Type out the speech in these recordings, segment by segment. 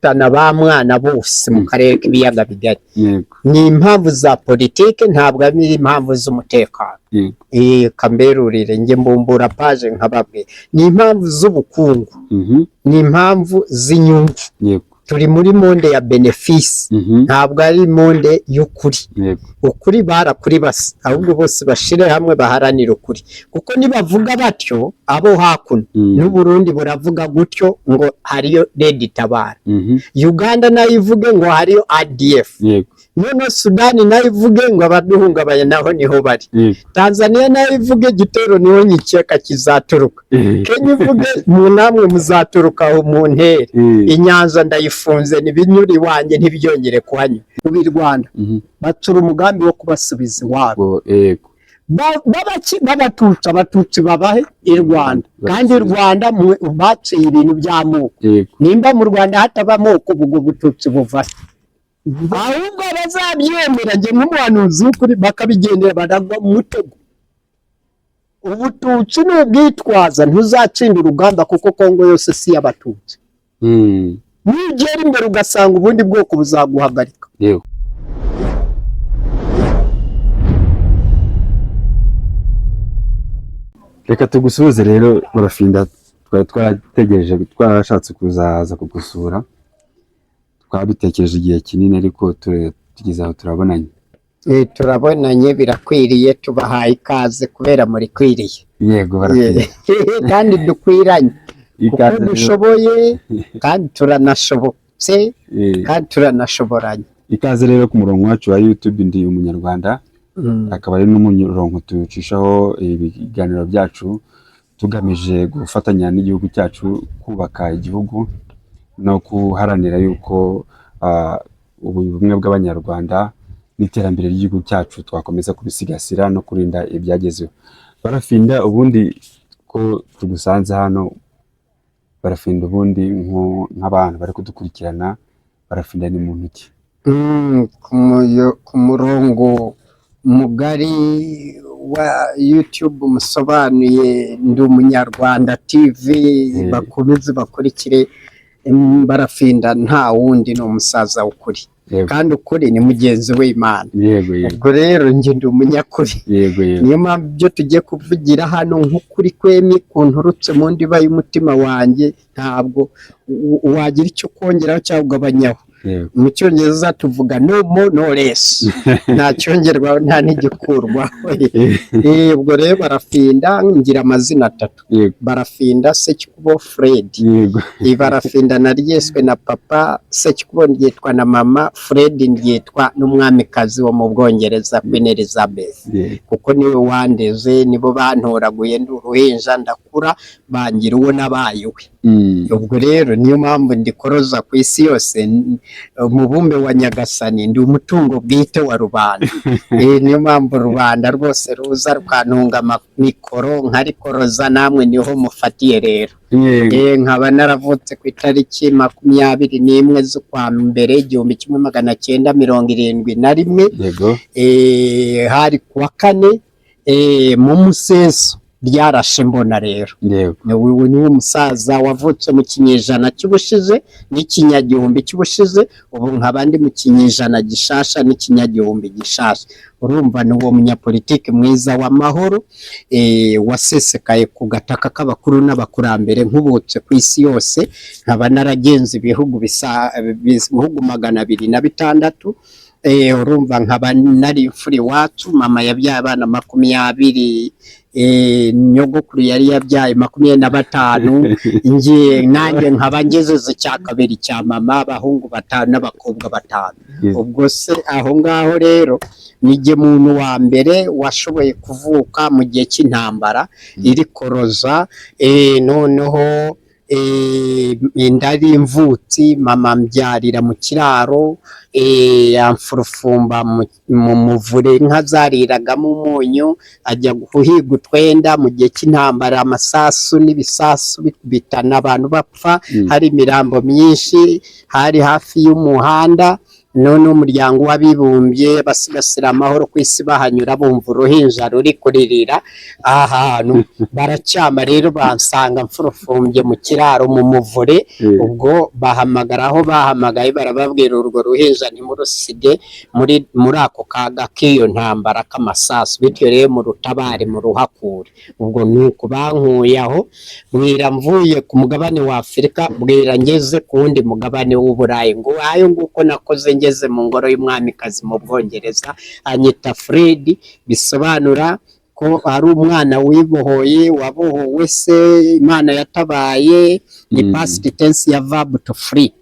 tana ba mwana bose mu karere k'ibiyaga bigari ni impamvu za politike ntabwo ari impamvu z'umutekano kamberurire nge mbumbura page nkababwe ni impamvu z'ubukungu ni impamvu z'inyungu turi muri monde ya benefice ntabwo ari monde y'ukuri ukuri barakuri basa ahubwo bose bashire hamwe baharanira ukuri kuko nibavuga batyo abo hakuno n'u Burundi buravuga gutyo ngo hariyo Red Tabara Uganda nayo ivuge ngo hariyo ADF none Sudani nayo ivuge ngo abaduhungabanya naho niho bari Tanzania nayo ivuge gitero niho nyikeka kizaturuka Kenya ivuge mu namwe muzaturuka mu ntere inyanza ndayifunze nibinyuri wanje ntibyongere kuhanya ubi Rwanda batura umugambi wo kubasubiza iwabo abatutsi babahe i Rwanda kandi i Rwanda baciye ibintu by'amoko nimba mu Rwanda hatabamoko ubwo bututsi buva ahubwo bazabyemera nge nk'umuhanuzi w'ukuri bakabigendera baragwa mu mutego ubututsi n'ubwitwaza ntuzacinde urugamba kuko Kongo yose si y'abatutsi nugera imbere ugasanga ubundi bwoko buzaguhagarika reka tugusuhuze rero Barafinda twari twarategereje twarashatse kuzaza kugusura twabitekereje igihe kinini ariko tugeze aho turabonanye turabonanye birakwiriye tubahaye ikaze kubera muri kwiriye yego Barafinda kandi dukwiranye kuko dushoboye kandi turanashobotse kandi turanashoboranye ikaze rero ku murongo wacu wa YouTube ndi umunyarwanda akaba ari n'umurongo tucishaho ibiganiro byacu tugamije gufatanya n'igihugu cyacu kubaka igihugu no kuharanira yuko ubumwe bw'abanyarwanda n'iterambere ry'igihugu cyacu twakomeza kubisigasira no kurinda ibyagezeho. Barafinda ubundi ko tugusanze hano Barafinda ubundi nk'abantu bari kudukurikirana Barafinda ni muntu ki? Ku murongo mugari wa YouTube musobanuye ndi umunyarwanda TV bakomeze bakurikire Barafinda nta wundi ni umusaza w'ukuri kandi ukuri ni mugenzi w'Imana ubwo rero nge ndi umunyakuri niyo mpamvu byo tugiye kuvugira hano nk'ukuri kwemi kunturutse mu ndiba y'umutima wanjye ntabwo wagira icyo kongeraho cyangwa ugabanyaho mu cyongereza tuvuga no more no less nta cyongerwaho nta n'igikurwaho ubwo rero Barafinda ngira amazina atatu Barafinda Sekikubo Fred Barafinda naryeswe na papa Sekikubo ndyitwa na mama Fred ndyitwa n'umwamikazi wo mu Bwongereza Queen Elizabeth kuko niwe wandeze nibo bantoraguye ndi uruhinja ndakura bangira uwo nabayewe ubwo rero niyo mpamvu ndikoroza ku isi yose umubumbe wa Nyagasani ndi umutungo bwite wa rubanda niyo mpamvu rubanda rwose ruza rukantunga mikoro nkarikoroza namwe niho mufatiye rero nkaba naravutse ku itariki 21 z'ukwa mbere 1971 hari kuwa kane mu Museso ryarashe mbona rero niwe musaza wavutse mu kinyejana cy'ubushize n'ikinyagihumbi cy'ubushize ubu nkabandi mu kinyejana gishasha n'ikinyagihumbi gishasha urumva n'uwo munyapolitike mwiza w'amahoro wasesekaye ku gataka k'abakuru n'abakurambere nk'ubutse ku isi yose nkaba naragenze ibihugu bihugu 206 urumva nkaba nari imfuri wacu mama yabyaye abana 20 nyogokuru yari yabyaye 25 ngiye nanjye nkaba ngeze cya kabiri cya mama abahungu 5 n'abakobwa 5 ubwo se aho ngaho rero nige muntu wa mbere washoboye kuvuka mu gihe cy'intambara iri koroza noneho indari imvutsi mama mbyarira mu kiraro yamfurufumba mu muvure inka zariragamo umunyu ajya guhiga utwenda mu gihe cy'intambara amasasu n'ibisasu bikubitana abantu bapfa hari imirambo myinshi hari hafi y'umuhanda none umuryango w'abibumbye basigasira amahoro ku isi bahanyura bumva uruhinja ruri kuririra aha hantu baracyama rero bansanga mfurufumbye mu kiraro mu muvure ubwo bahamagara aho bahamagaye barababwira urwo ruhinja ntimurusige muri ako kaga k'iyo ntambara k'amasasu bityo rero mu rutabare mu ruhakure ubwo nuko bankuye aho bwira mvuye ku mugabane wa Afurika bwira ngeze ku wundi mugabane w'Uburayi ngo ayo nguko nakoze ngeze mu ngoro y'umwamikazi mu Bwongereza anyita Fred bisobanura ko ari umwana wibohoye wabohowe se Imana yatabaye ni past tense ya verb to free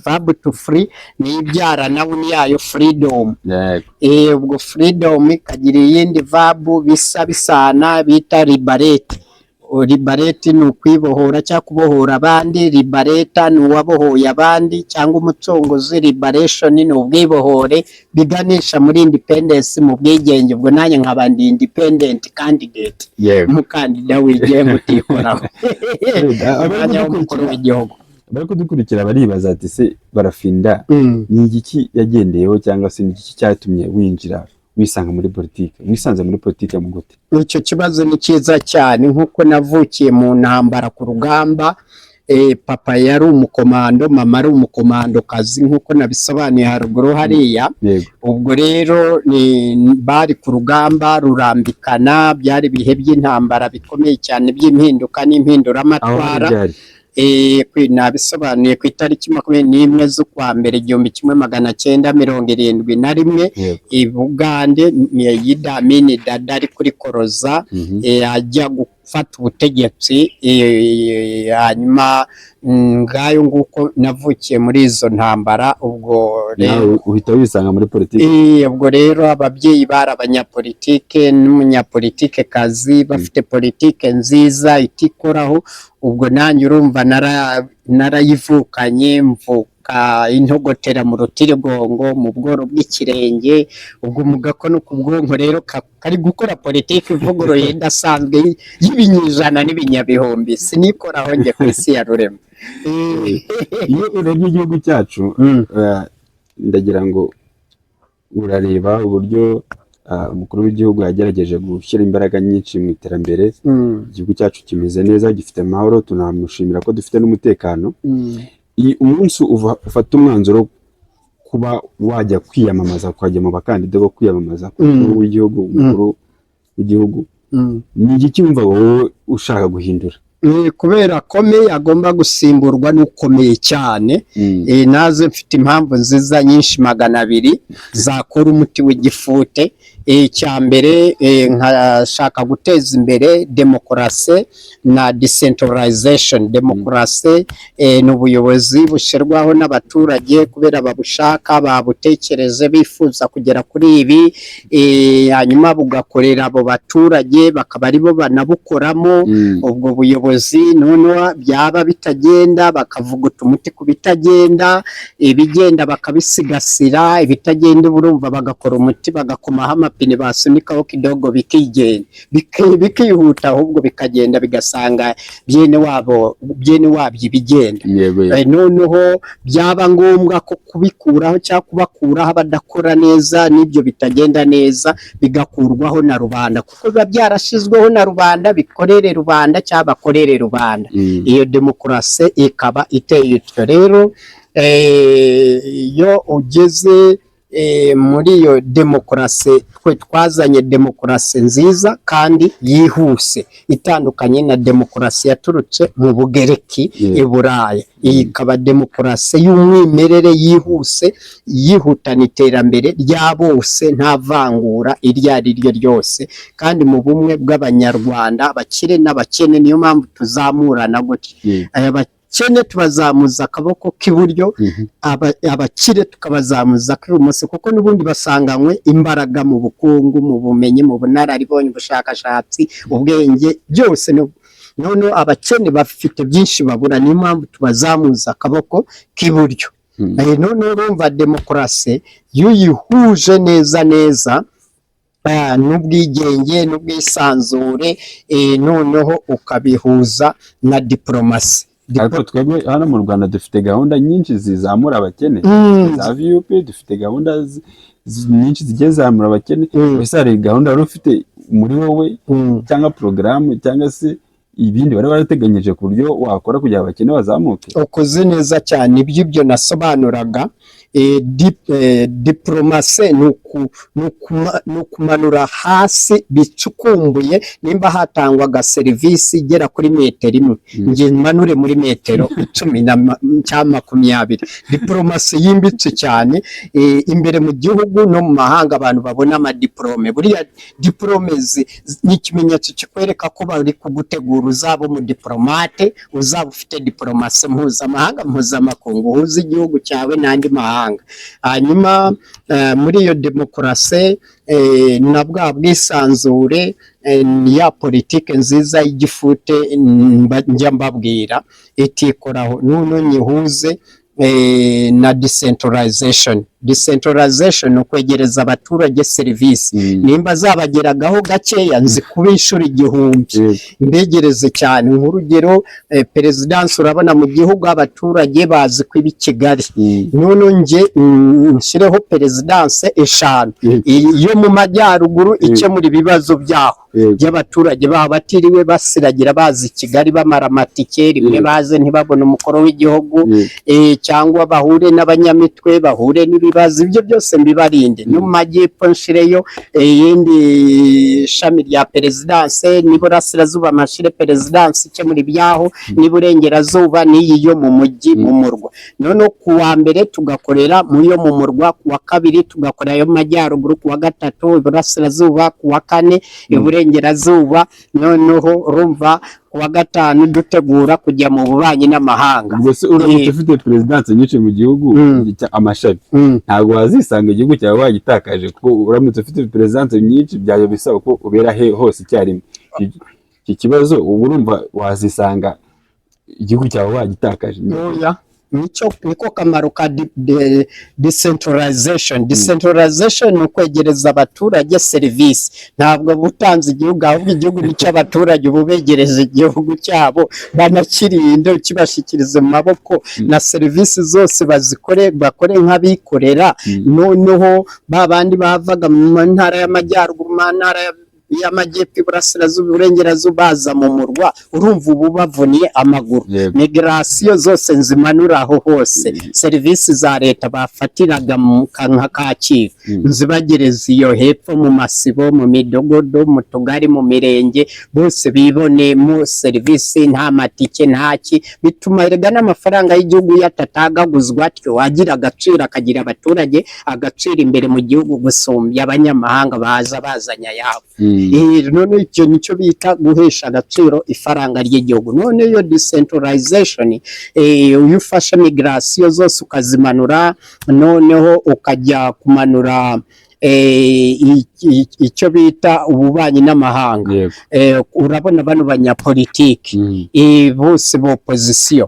verb to free ni ibyara nawe yayo freedom ubwo freedom ikagira iyindi verb bisa bisana bita liberate liberate ni ukwibohora cyangwa kubohora abandi liberata ni uwabohoye abandi cyangwa umucunguzi liberation ni ubwibohore biganisha muri independence mu bwigenge ubwo nanjye nkaba ndi independent candidate umukandida wigenga utikoraho umwanya w'umukuru w'igihugu bari kudukurikira baribaza ati se Barafinda ni igiki yagendeyeho cyangwa se ni igiki cyatumye winjira wisanga muri politike wisanze muri politike mu gute? Icyo kibazo ni cyiza cyane nkuko navukiye mu ntambara ku rugamba papa yari umukomando mama ari umukomando kazi nkuko nabisobanuye haruguru hariya ubwo rero bari ku rugamba rurambikana byari ibihe by'intambara bikomeye cyane by'impinduka n'impinduramatwara nabisobanuye ku itariki 21 z'ukwa mbere 1971 i Bugande Idi Amin Dada ari kuri Koroza ajya gufata ubutegetsi hanyuma ngayo nguko navukiye muri izo ntambara ubwo rero uhita wisanga muri politike ubwo rero ababyeyi bari abanyapolitike n'umunyapolitike kazi bafite politike nziza itikoraho ubwo nanjye urumva narayivukanye mvuka intogotera mu rutirigongo mu bworo bw'ikirenge ubwo mu gakono ku bwonko rero kari gukora politike ivuguruye idasanzwe y'ibinyijana n'ibinyabihumbi sinikoraho njye ku isi ya rurema iyo urebye igihugu cyacu ndagira ngo urareba uburyo umukuru w'igihugu yagerageje gushyira imbaraga nyinshi mu iterambere igihugu cyacu kimeze neza gifite amahoro tunamushimira ko dufite n'umutekano umunsi ufata umwanzuro kuba wajya kwiyamamaza kwajya mu bakandida bo kwiyamamaza umukuru w'igihugu ni igiki wumva wowe ushaka guhindura? Kubera komeye agomba gusimburwa n'ukomeye cyane naze mfite impamvu nziza nyinshi 200 zakora umuti w'igifute icya mbere nkashaka guteza imbere demokarasi na decentralization demokarasi n'ubuyobozi bushyirwaho n'abaturage kubera babushaka babutekereze bifuza kugera kuri ibi hanyuma bugakorera abo baturage bakaba aribo banabukoramo ubwo buyobozi none byaba bitagenda bakavuguta umuti ku bitagenda ibigenda bakabisigasira ibitagenda burumva bagakora umuti bagakomaho amapine basunikaho kidogo bikigenda bikihuta ahubwo bikagenda bigasanga byene wabyo bigenda noneho byaba ngombwa ko kubikuraho cyangwa kubakuraho abadakora neza n'ibyo bitagenda neza bigakurwaho na rubanda kuko biba byarashizweho na rubanda bikorere rubanda cyangwa bakorere rubanda iyo demokarasi ikaba iteye ityo rero iyo ugeze muri iyo demokarasi twe twazanye demokarasi nziza kandi yihuse itandukanye na demokarasi yaturutse mu Bugereki i Burayi iyi ikaba demokarasi y'umwimerere yihuse yihutana iterambere rya bose nta vangura iryo ari ryo ryose kandi mu bumwe bw'abanyarwanda abakire n'abakene niyo mpamvu tuzamurana gutya abakene tubazamuza akaboko k'iburyo abakire tukabazamuza k'ibumoso kuko n'ubundi basanganywe imbaraga mu bukungu mu bumenyi mu bunararibonye ubushakashatsi ubwenge byose none abakene bafite byinshi babura niyo mpamvu tubazamuza akaboko k'iburyo none urumva demokarasi yuyihuje neza n'ubwigenge n'ubwisanzure noneho ukabihuza na diplomasi ariko twebwe hano mu Rwanda dufite gahunda nyinshi zizamura abakene za VUP, dufite gahunda nyinshi zigiye zamura abakene. Ese hari gahunda wari ufite muri wowe cyangwa porogaramu cyangwa se ibindi bari barateganyije ku buryo wakora kugira abakene bazamuke? Ukoze neza cyane, ibyo nasobanuraga. Diplomasi ni ukumanura hasi bicukumbuye. Nimba hatangwaga serivisi igera kuri metero imwe, nge manure muri metero 10 cyangwa 20. Diplomasi yimbitse cyane imbere mu gihugu no mu mahanga, abantu babona amadiplome. Buriya diplome ni ikimenyetso kikwereka ko bari kugutegura uzaba umudiplomate, uzaba ufite diplomasi mpuzamahanga, mpuzamakungu, uhuza igihugu cyawe n'andi mahanga. Hanyuma muri iyo demokarasi na bwa bwisanzure, ya politike nziza y'igifute njya mbabwira itikoraho, none nyihuze na decentralization. Decentralization ni ukwegereza abaturage serivisi. Nimba zabageragaho gakeya, nzi kuba inshuro 1000 mbegereze cyane. Nk'urugero perezidansi, urabona mu gihugu abaturage bazi ko ibi Kigali, none nge nshyireho perezidansi 5 iyo mu majyaruguru ikemura ibibazo byaho by'abaturage babo, batiriwe basiragira bazi Kigali bamara amatike rimwe baze ntibabone umukoro w'igihugu, cyangwa bahure n'abanyamitwe, bahure n'ibibazo. Ibyo byose mbibarinde. No mu majyepfo nshireyo yindi shami rya perezidansi, n'iburasirazuba mashire perezidansi ikemura ibyaho, n'iburengerazuba n'iyi yo mu mujyi mu murwa. None ku wa mbere tugakorera mu yo mu murwa, ku wa kabiri tugakorera yo mu majyaruguru, ku wa gatatu iburasirazuba, ku wa kane iburengerazuba, noneho urumva ku wa gatanu dutegura kujya mu bubanyi n'amahanga. Ubwo uramutse ufite perezidansi nyinshi mu gihugu amashami, ntabwo wazisanga igihugu cyawe wagitakaje, kuko uramutse ufite perezidansi nyinshi byayo bisaba ko ubera hose icyarimwe. Iki kibazo ubu urumva wazisanga igihugu cyawe wagitakaje? Niko kamaro ka decentralization. Decentralization ni ukwegereza abaturage serivisi. Ntabwo butanze igihugu, ahubwo igihugu nicyo abaturage bubegereza igihugu cyabo, banakirinde kibashikirize mu maboko, na serivisi zose bakore nk'abikorera. Noneho babandi bavaga mu ntara y'amajyaruguru, mu ntara y'amajyepfo, iburasirazuba, iburengerazuba, baza mu murwa, urumva ubu bavuniye amaguru. Migration zose nzimanura aho hose. Serivisi za leta bafatiraga mu kanka Kacyiru nzibagereza iyo hepfo mu masibo, mu midogodo, mu tugari, mu mirenge, bose bibonemo serivisi nta matike ntaki. Bituma erega n'amafaranga y'igihugu yatatagaguzwa, atyo wagira agaciro, akagira abaturage agaciro imbere mu gihugu gusumbya abanyamahanga baza bazanya yabo. None icyo nicyo bita guhesha agaciro ifaranga ry'igihugu. None iyo decentralization, iyo ufashe migration zose ukazimanura, noneho ukajya kumanura icyo bita ububanyi n'amahanga. Urabona bano banyapolitiki bose b'opposition,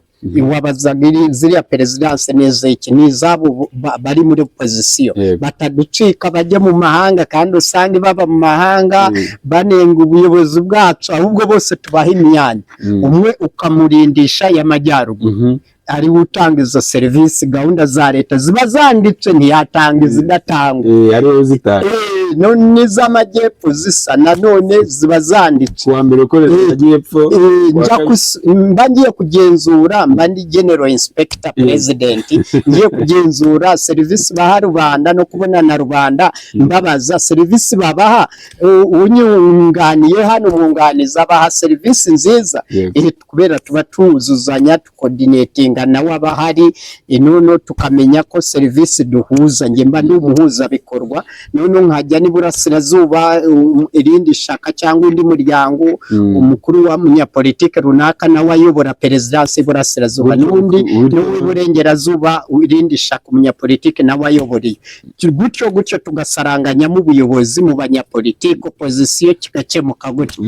wabazaga ziriya perezidansi neza iki n'izabo bari muri opposition, bataducika bajya mu mahanga, kandi usanga baba mu mahanga banenga ubuyobozi bwacu, ahubwo bose tubaha imyanya. Umwe ukamurindisha y'amajyaruguru, ari utanga izo serivisi. Gahunda za leta ziba zanditse, ntiyatanga izidatangwa, ariwe zitanga. None n'iz'amajyepfo zisa nanone ziba zanditse. Kuwa mbere ukorera amajyepfo, mba ngiye kugenzura, mba ndi General Inspector President, ngiye kugenzura serivisi baha rubanda no kubona na rubanda, mbabaza serivisi babaha. Unyunganiye hano umwunganiza abaha serivisi nziza, kubera tuba tuzuzanya, tucoordinatinga nawe abahari, none tukamenya ko serivisi duhuza. Nge mba ndi umuhuza bikorwa, none nkajya n'iburasirazuba, irindi shaka cyangwa undi muryango, umukuru wa munyapolitike runaka nawe ayobora perezidansi iburasirazuba, n'undi n'uburengerazuba irindi shaka umunyapolitike nawe ayoboriye. Gutyo tugasaranganya mu buyobozi, mu banyapolitike, opposition kigakemuka gutyo.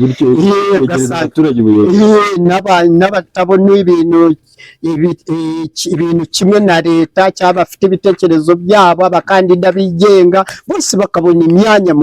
Abaturage n'abatabona ibintu ibintu kimwe na leta cyangwa bafite ibitekerezo byabo, abakandida bigenga bose bakabona imyanya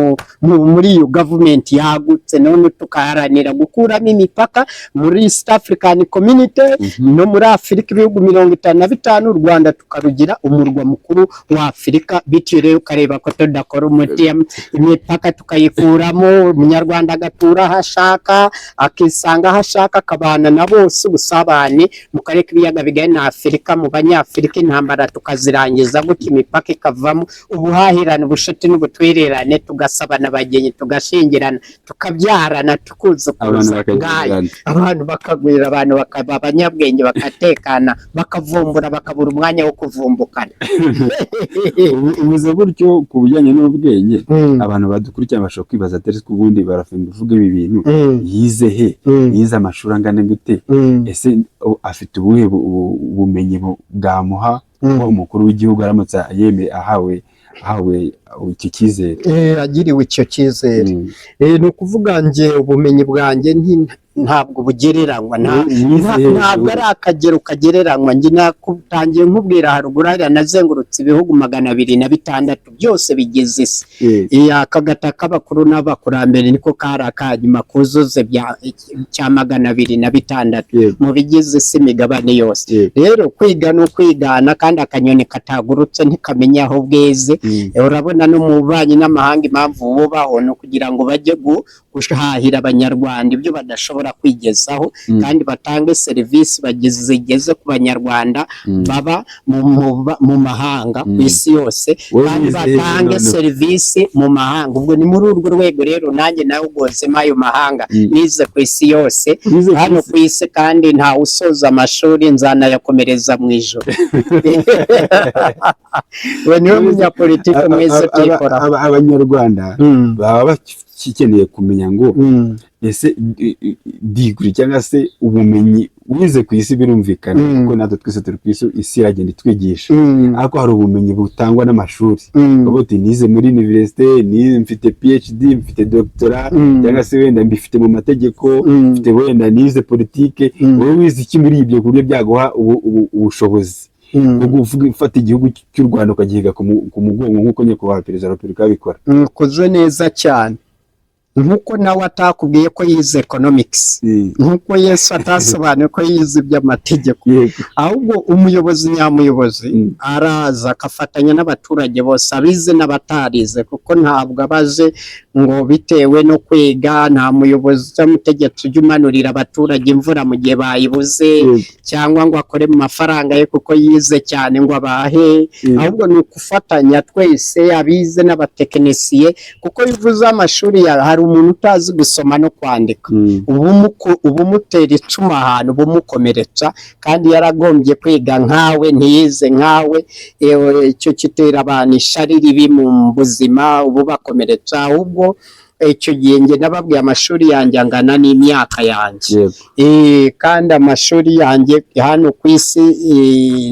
muri iyo gavumenti yagutse, none tukaharanira gukuramo imipaka muri East African Community no muri Afurika ibihugu 55, u Rwanda tukarugira umurwa mukuru wa Afurika. Bityo rero ukareba ko tudakora umuti, imipaka tukayikuramo, umunyarwanda agatura hashaka, akisanga hashaka, akabana na bose, ubusabane mu karere k'ibiyaga bigari na Afurika, mu banyafurika intambara tukazirangiza gutya, imipaka ikavamo, ubuhahirane, ubushuti n'ubutwererane, tugasabana abagenyi, tugashingirana, tukabyarana, tukuzukuruza, abantu bakagwira, abantu bakaba abanyabwenge, bakatekana, bakavumbura, bakabura umwanya wo kuvumbukana. Ubuze gutyo ku bijyanye n'ubwenge, abantu badukurikirana bashobora kwibaza ati ariko ubundi barafenda uvuga ibi bintu yize he, yize amashuri angana gute, ese afite ubuhe bumenyi bwamuha umukuru w'igihugu aramutse ahawe icyo cyizere, agiriwe icyo cyizere? Ni ukuvuga nge ubumenyi bwanjye ntabwo bugereranywa, ntabwo ari akagero kagereranywa. Nge nakutangiye nkubwira haruguru hariya nazengurutse ibihugu 206 byose bigize isi. Aka gataka k'abakuru n'abakurambere niko kari akanyuma kuzuze cya 206 mu bigize isi, imigabane yose. Rero kwiga no kwigana, kandi akanyoni katagurutse ntikamenya aho bweze. Urabona no mu bubanyi n'amahanga impamvu bubaho no kugira ngo bajye guhahira abanyarwanda ibyo badashobora kwigezaho, kandi batange serivisi zigeze ku banyarwanda baba mu mahanga ku isi yose, kandi batange serivisi mu mahanga. Ubwo ni muri urwo rwego rero nanjye nawe ugozemo ayo mahanga, nize ku isi yose, hano ku isi, kandi ntawe usoza amashuri nzanayakomereza mu ijoro. we niwe munyapolitiki mwese byikora. Abanyarwanda baba bakeneye kumenya ngo ese diguri cyangwa se ubumenyi wize ku isi birumvikana, kuko natwe twese turi ku isi iragenda itwigisha, ariko hari ubumenyi butangwa n'amashuri. uti nize muri universite, mfite PhD, mfite doctora, cyangwa se wenda mbifite mu mategeko, mfite wenda nize politike. wowe wize iki muri ibyo buryo byaguha ubushobozi ufata igihugu cy'u Rwanda ukagihiga ku mugongo nk'uko nyakubahwa perezida wa Repubulika abikora? Ukoze neza cyane. Nkuko nawe atakubwiye ko yize economics, nkuko Yesu atasobanuye ko yize iby'amategeko, ahubwo umuyobozi nyamuyobozi araza akafatanya n'abaturage bose, abize n'abatarize, kuko ntabwo abaje ngo bitewe no kwiga. Nta muyobozi cyangwa umutegetsi ujya umanurira abaturage imvura mu gihe bayibuze, cyangwa ngo akore mu mafaranga ye kuko yize cyane ngo abahe, ahubwo ni ukufatanya twese, abize n'abatekinisiye, kuko bivuze amashuri hari umuntu utazi gusoma no kwandika, ubu mutera icumu ahantu bumukomeretsa, kandi yaragombye kwiga nkawe, ntiyize nkawe. Icyo kitera abantu ishari ribi mu buzima, ubu bakomeretsa. Ahubwo icyo gihe nge nababwiye amashuri yanjye angana n'imyaka yanjye, kandi amashuri yanjye hano ku isi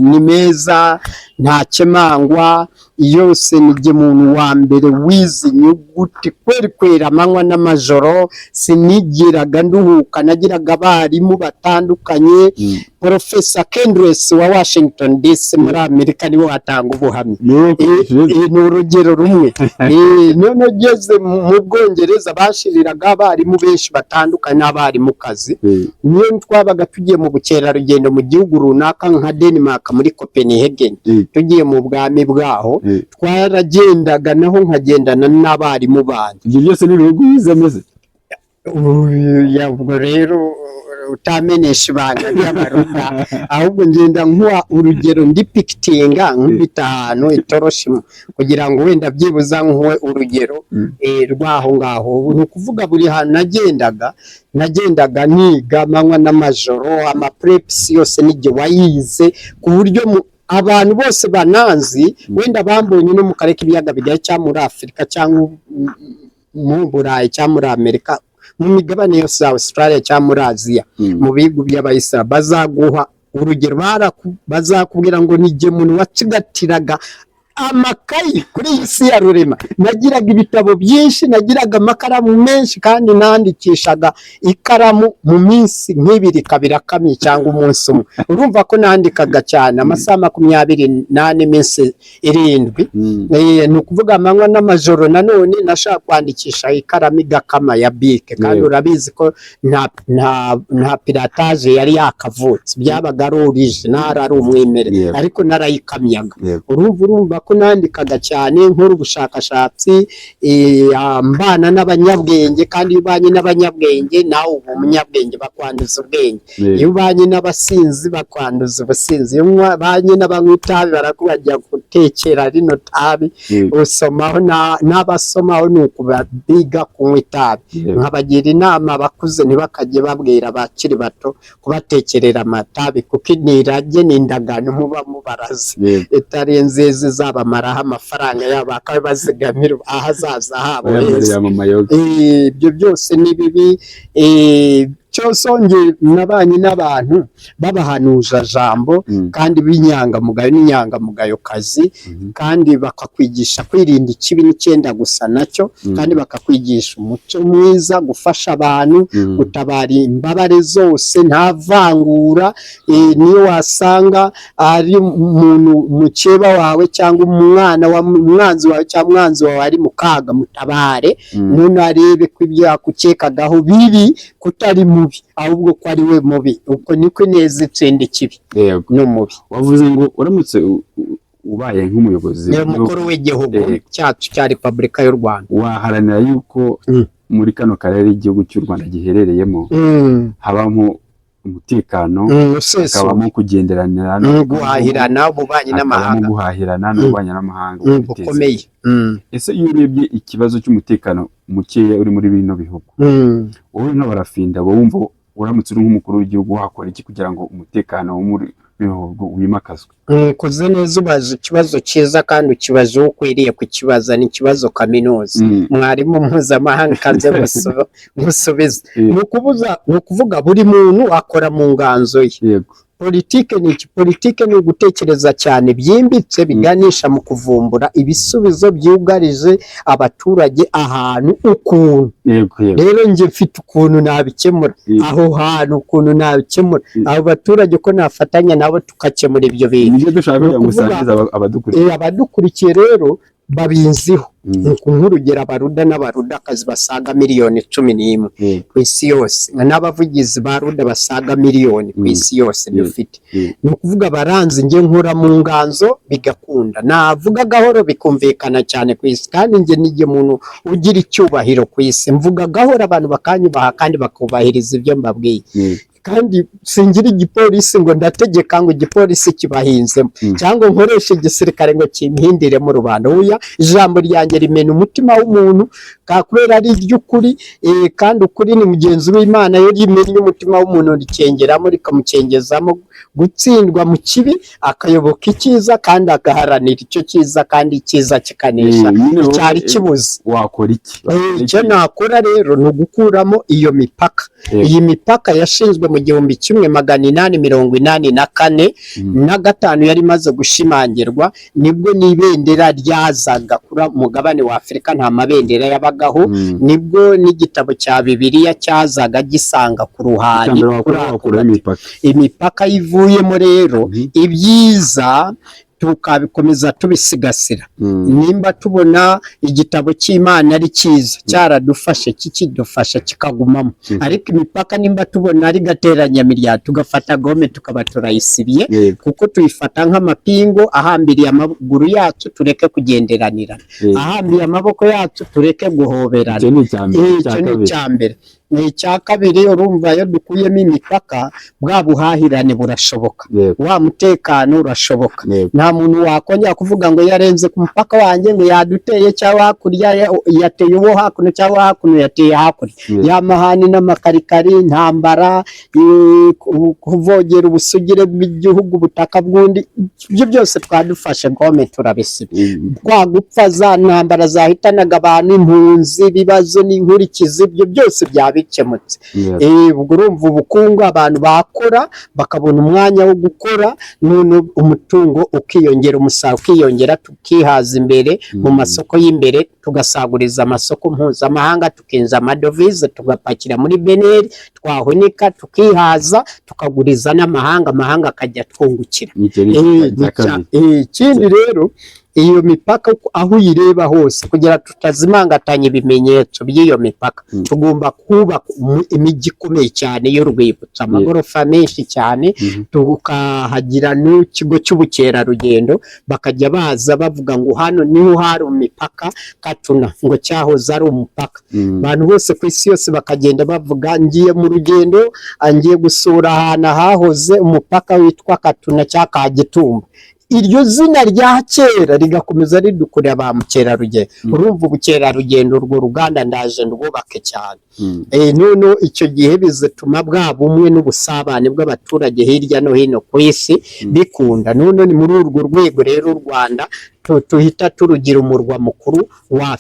ni meza, nta kemangwa, yose nijye muntu wa mbere wize inyuguti kweri amanywa n'amajoro, sinigiraga nduhuka. Nagiraga abarimu batandukanye. Professor Kendress wa Washington DC muri Amerika niwe watanga ubuhamya, ni urugero rumwe. None ugeze mu Bwongereza bashiriraga abarimu benshi batandukanye n'abarimukazi. Niyo twabaga tugiye mu bukerarugendo mu gihugu runaka nka Denmark muri Copenhagen, tugiye mu bwami bwaho, twaragendaga naho nkagendana n'abarimu bandi. Ibyo byose ni ibihugu bize ameze. Ubwo rero utamenesha ibanga ry'abaruta, ahubwo ngenda nkuwa urugero ndipikitinga nkubita ahantu itoroshi, kugira ngo wenda byibuza nkuwe urugero rwaho ngaho. Ni ukuvuga buri hantu nagendaga niga amanywa n'amajoro, amaprepsi yose nijye wayize, ku buryo abantu bose bananzi, wenda bambonye no mu karere k'ibiyaga bigari cyangwa muri Afurika cyangwa mu Burayi cyangwa muri Amerika, mu migabane yose ya Australia cyangwa muri Aziya, mu bihugu by'abayisilamu, bazaguha urugero, bazakubwira ngo nijye muntu wacigatiraga amakayi kuri iyi si ya rurema, nagiraga ibitabo byinshi, nagiraga amakaramu menshi, kandi nandikishaga ikaramu mu minsi nk'ibiri kabiri akamye cyangwa umunsi umwe. Urumva ko nandikaga cyane amasaha 24 iminsi 7. Ni ukuvuga amanywa n'amajoro. Nanone nashaka kwandikisha ikaramu igakama ya bike, kandi urabizi ko nta piratage yari yakavutse, byabaga ari original ari umwimerere, ariko narayikamyaga. Urumva ko nandikaga cyane, nkora ubushakashatsi, mbana n'abanyabwenge, kandi iyo ubanye n'abanyabwenge nawe uba umunyabwenge bakwanduza ubwenge. Iyo ubanye n'abasinzi bakwanduza ubusinzi. Iyo ubanye n'abanywa itabi barakubajya gutekera rino tabi, usomaho n'abasomaho ni ukubiga kunywa itabi. Nkabagira inama abakuze ntibakajye babwira abakiri bato kubatekerera amatabi, kuko inirage n'indagano muba mubarazi itari nziza zabamaraho amafaranga yabo bakaba bazigamira ahazaza habo. Ibyo byose ni bibi. Cyosonge nabanye n'abantu babahanuza jambo, kandi b'inyangamugayo n'inyangamugayo kazi, kandi bakakwigisha kwirinda ikibi n'icyenda gusa nacyo, kandi bakakwigisha umuco mwiza, gufasha abantu, gutabara imbabare zose, nta vangura. Niyo wasanga ari umuntu mukeba wawe cyangwa umwanzi wawe cyangwa umwanzi wawe ari mu kaga, mutabare. None arebe ko ibyo yakukekagaho bibi kutari mubi, ahubwo ko ari we mubi. Uko niko neza itsinda ikibi n'umubi. Wavuze ngo uramutse ubaye nk'umuyobozi mukuru w'igihugu cyacu cya Repubulika y'u Rwanda, waharanira yuko muri kano karere igihugu cy'u Rwanda giherereyemo habamo umutekano, hakabamo kugenderanira no guhahirana, ububanyi n'amahanga bukomeye. Ese iyo urebye ikibazo cy'umutekano mukeya uri muri bino bihugu, wowe nk'abarafinda wumva uramutse uri nk'umukuru w'igihugu wakora iki kugira ngo umutekano wo muri bihugu wimakazwe? Koze neza, ubaje ikibazo cyiza kandi ukibaje ukwiriye kukibaza. ni ikibazo kaminuza, mwarimu mpuzamahanga kanze gusubiza. Ni ukuvuga buri muntu akora mu nganzo ye. Politike ni iki? Politike ni ugutekereza cyane byimbitse biganisha mu kuvumbura ibisubizo byugarije abaturage ahantu ukuntu. Rero njye mfite ukuntu nabikemura aho hantu, ukuntu nabikemura abo baturage, ko nafatanya nabo tukakemura ibyo bintu. Nibyo dushaka kugira ngo usangize abadukurikiye. Abadukurikiye rero babinziho. Nk'urugero abaruda n'abarudakazi basaga 11 ku isi yose, n'abavugizi ba ruda basaga 1,000,000 ku isi yose dufite. Ni ukuvuga baranze njye nkora mu nganzo bigakunda, navuga gahoro bikumvikana cyane ku isi, kandi njye nijye muntu ugira icyubahiro ku isi. Mvuga gahoro abantu bakanyubaha kandi bakubahiriza ibyo mbabwiye. Kandi singira igipolisi ngo ndategeka ngo igipolisi kibahinzemo, cyangwa nkoresha igisirikare ngo kimpindire mu rubanda. Uya ijambo ryanjye rimena umutima w'umuntu, kubera ari iry'ukuri, kandi ukuri ni mugenzi w'Imana. Yo rimenya umutima w'umuntu rikengeramo, rikamukengezamo gutsindwa mu kibi, akayoboka icyiza kandi agaharanira icyo cyiza, kandi icyiza kikanesha icyari kibuze. Wakora iki? Icyo nakora rero ni ugukuramo iyo mipaka. Iyi mipaka yashinzwe mu 1884 na 5 yari maze gushimangirwa, nibwo n'ibendera ryazaga kuri mugabane wa Afurika, nta mabendera yabagaho. Nibwo n'igitabo cya Bibiliya cyazaga gisanga ku ruhande imipaka ivuyemo. Rero ibyiza tukabikomeza tubisigasira. Nimba tubona igitabo cy'Imana ari cyiza, cyaradufashe, kikidufasha kikagumamo. Ariko imipaka nimba tubona ari gateranya mirya, tugafata gome tukaba turayisibiye, kuko tuyifata nk'amapingo ahambiriye amaguru yacu, tureke kugenderanira. Ahambiriye amaboko yacu tureke guhoberana. Icyo ni icyambere. Icya kabiri, urumva iyo dukuyemo imipaka, bwa buhahirane burashoboka, wa mutekano urashoboka. Nta muntu wakongera kuvuga ngo yarenze ku mupaka wanjye ngo yaduteye, cyangwa hakurya yateye uwo hakuno, cyangwa hakuno yateye hakurya. Yamahani n'amakarikari, intambara, kuvogera ubusugire bw'igihugu, ubutaka bw'undi, ibyo byose twadufashe gome turabisiba. Twagupfa za ntambara zahitanaga abantu, impunzi, ibibazo n'inkurikizi, ibyo byose byaba bikemutse. Yes. Ubwo urumva ubukungu abantu bakora bakabona umwanya wo gukora, none umutungo ukiyongera, umusaruro ukiyongera, tukihaza imbere mu masoko y'imbere, tugasaguriza amasoko mpuzamahanga, tukinjiza amadovize, tugapakira muri beneri, twahunika tukihaza, tukaguriza n'amahanga, amahanga akajya twungukira. Ikindi rero, iyo mipaka aho uyireba hose, kugira tutazimangatanya ibimenyetso by'iyo mipaka, tugomba kubaka imijyi ikomeye cyane y'urwibutso, amagorofa menshi cyane, tukahagira n'ikigo cy'ubukerarugendo, bakajya baza bavuga ngo hano niho hari umupaka Katuna, ngo cyahoze ari umupaka. Abantu bose ku isi yose bakagenda bavuga, ngiye mu rugendo, ngiye gusura ahantu hahoze umupaka witwa Katuna cya Kagitumba. Iryo zina rya kera rigakomeza ridukurira ba mukerarugendo. Urumva ubukerarugendo, urwo ruganda ndaje ndwubake cyane. None icyo gihe bizatuma bwa bumwe n'ubusabane bw'abaturage hirya no hino ku isi bikunda. None ni muri urwo rwego rero u Rwanda tuhita turugira umurwa mukuru wa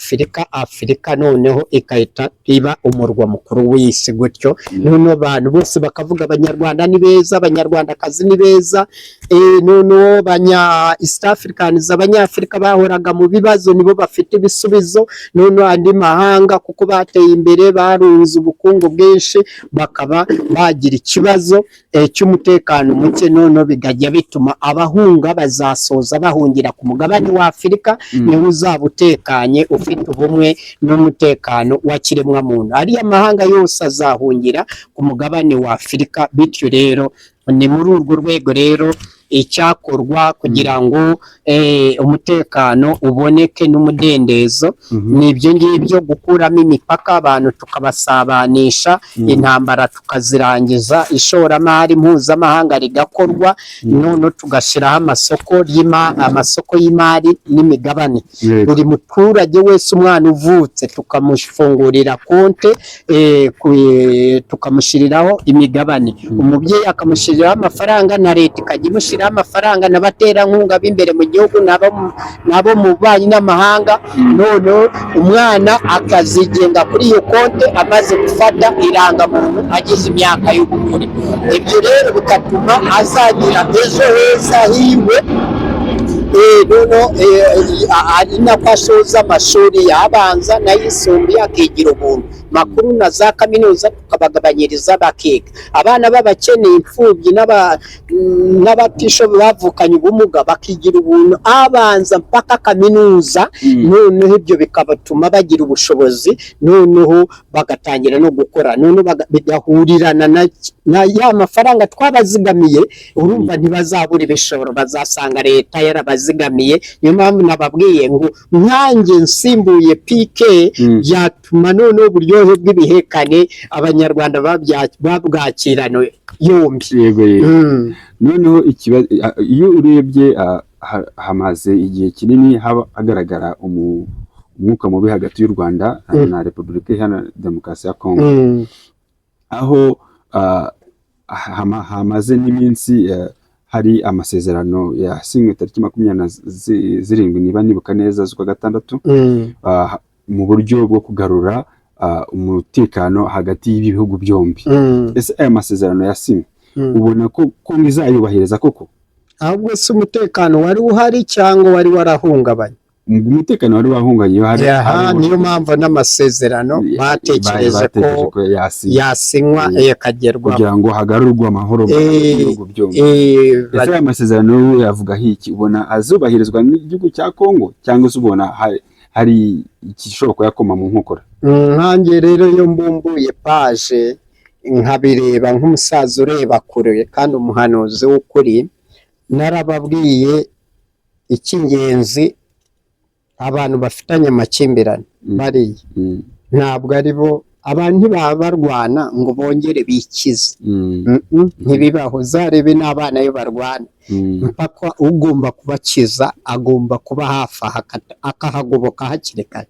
Afurika noneho ikahita iba umurwa mukuru w'isi gutyo. None abantu bose bakavuga abanyarwanda ni beza, abanyarwandakazi ni beza. None East Africans, abanyafurika bahoraga mu bibazo nibo bafite ibisubizo. None andi mahanga kuko bateye imbere, barunze ubukungu bwinshi, bakaba bagira ikibazo cy'umutekano muke. None bigajya bituma abahunga bazasoza bahungira ku mugabane wa Afurika, niho uzaba utekanye, ufite ubumwe n'umutekano wa kiremwa muntu. Ariya mahanga yose azahungira ku mugabane wa Afurika. Bityo rero ni muri urwo rwego rero icyakorwa kugira ngo umutekano uboneke n'umudendezo, nibyo ngibyo, gukuramo imipaka, abantu tukabasabanisha, intambara tukazirangiza, ishoramari mpuzamahanga rigakorwa, none tugashyiraho amasoko y'imari n'imigabane. Buri muturage wese, umwana uvutse tukamufungurira konte, tukamushyiriraho imigabane, umubyeyi akamushyiriraho amafaranga, na leta ikajya imushyiriraho amafaranga, n'abaterankunga b'imbere mu gihugu nabo mu banyi n'amahanga. None umwana akazigenga kuri iyo konte amaze gufata irangamuntu agize imyaka y'ubukure. Ibyo rero bigatuma azagira ejo heza hiwe. Ari nako ashoza amashuri y'abanza n'ayisumbuye, akigira ubuntu, makuru na za kaminuza tukabagabanyiriza bakiga. Abana b'abakeneye, imfubyi n'abatishoboye bavukanye ubumuga bakigira ubuntu abanza mpaka kaminuza. Noneho ibyo bikabatuma bagira ubushobozi, noneho bagatangira no gukora, none bigahurirana na ya mafaranga twabazigamiye. Urumva ntibazabura ibishoro, bazasanga leta yarabazigamiye. Niyo mpamvu nababwiye ngo nkanjye nsimbuye PK byatuma noneho uburyohe bw'ibihekane abanyarwanda babwakirana yombi. Noneho iyo urebye hamaze igihe kinini hagaragara umwuka mubi hagati y'u Rwanda na Repubulika Iharanira Demokarasi ya Kongo, aho hamaze n'iminsi hari amasezerano yasinywe tariki 27 niba nibuka neza z'ukwa gatandatu, mu buryo bwo kugarura umutekano hagati y'ibihugu byombi. Ese aya masezerano yasinywe ubona ko Kongo izayubahiriza koko? Ahubwo se umutekano wari uhari cyangwa wari warahungabanye? Umutekano wari wahunganye. Niyo mpamvu n'amasezerano batekereje ko yasinywa yakagerwaho kugira ngo hagarurwe amahoro mu bihugu byombi. Ese aya masezerano yavuga iki? Ubona azubahirizwa n'igihugu cya Kongo cyangwa se ubona hari ikishobora kuyakoma mu nkokora? Nkanjye rero iyo mbumbuye paje nkabireba nk'umusaza ureba kure kandi umuhanuzi w'ukuri, narababwiye icy'ingenzi, abantu bafitanye amakimbirane bariya ntabwo ari bo, abantu ntibaba barwana ngo bongere bikize, ntibibaho. Uzarebe n'abana iyo barwana, mpaka ugomba kubakiza agomba kuba hafi akahagoboka hakiri kare.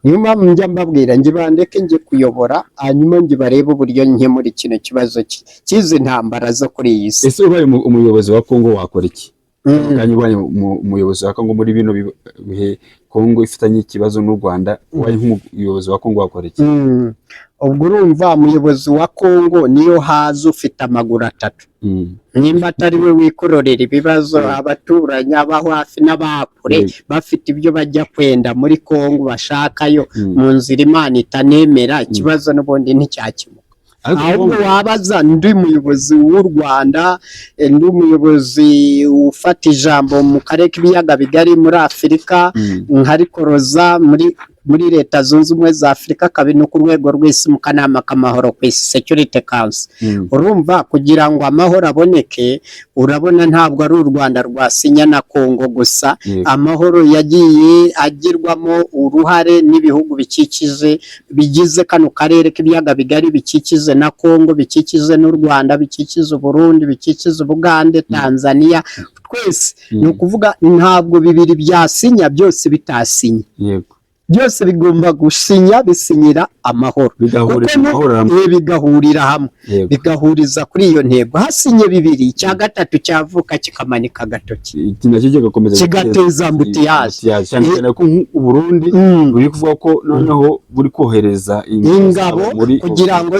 Niyo mpamvu njya mbabwira njye bandeke njye kuyobora, hanyuma njye barebe uburyo nkemura kino kibazo cy'izi ntambara zo kuri iyi si. Ese ubaye umuyobozi wa Kongo wakora iki? kandi ubaye umuyobozi wa Kongo muri bino bihe Kongo ifitanye ikibazo n'u Rwanda, ubaye nk'umuyobozi wa Kongo wakora iki? Ubwo urumva umuyobozi wa Kongo niyo haza ufite amaguru atatu, nimba atari we wikororera ibibazo, abaturanyi abaho hafi n'abakure bafite ibyo bajya kwenda muri Kongo bashakayo mu nzira Imana itanemera, ikibazo n'ubundi nticyakemuka. Ahubwo wabaza ndi muyobozi w'u Rwanda, ndi umuyobozi ufata ijambo mu karere k'ibiyaga bigari muri Afurika, nkarikoroza muri Leta Zunze Ubumwe za Afurika, kabiri no ku rwego rw'isi mu kanama k'amahoro ku isi, Security Council. Urumva kugira ngo amahoro aboneke, urabona ntabwo ari u Rwanda rwasinya na Kongo gusa, amahoro yagiye agirwamo uruhare n'ibihugu bikikije bigize kano karere k'ibiyaga bigari, bikikije na Kongo, bikikije n'u Rwanda, bikikije Burundi, bikikije Bugande, Tanzania, twese ni ukuvuga ntabwo bibiri byasinya byose bitasinya. Yego, byose bigomba gusinya bisinyira amahoro, bigahurira hamwe, bigahuriza kuri iyo ntego. Hasinye bibiri, icya gatatu cyavuka kikamanika agatoki, kigateza mbutiyaje, cyane ko Burundi buri kuvuga ko noneho buri kohereza ingabo kugira ngo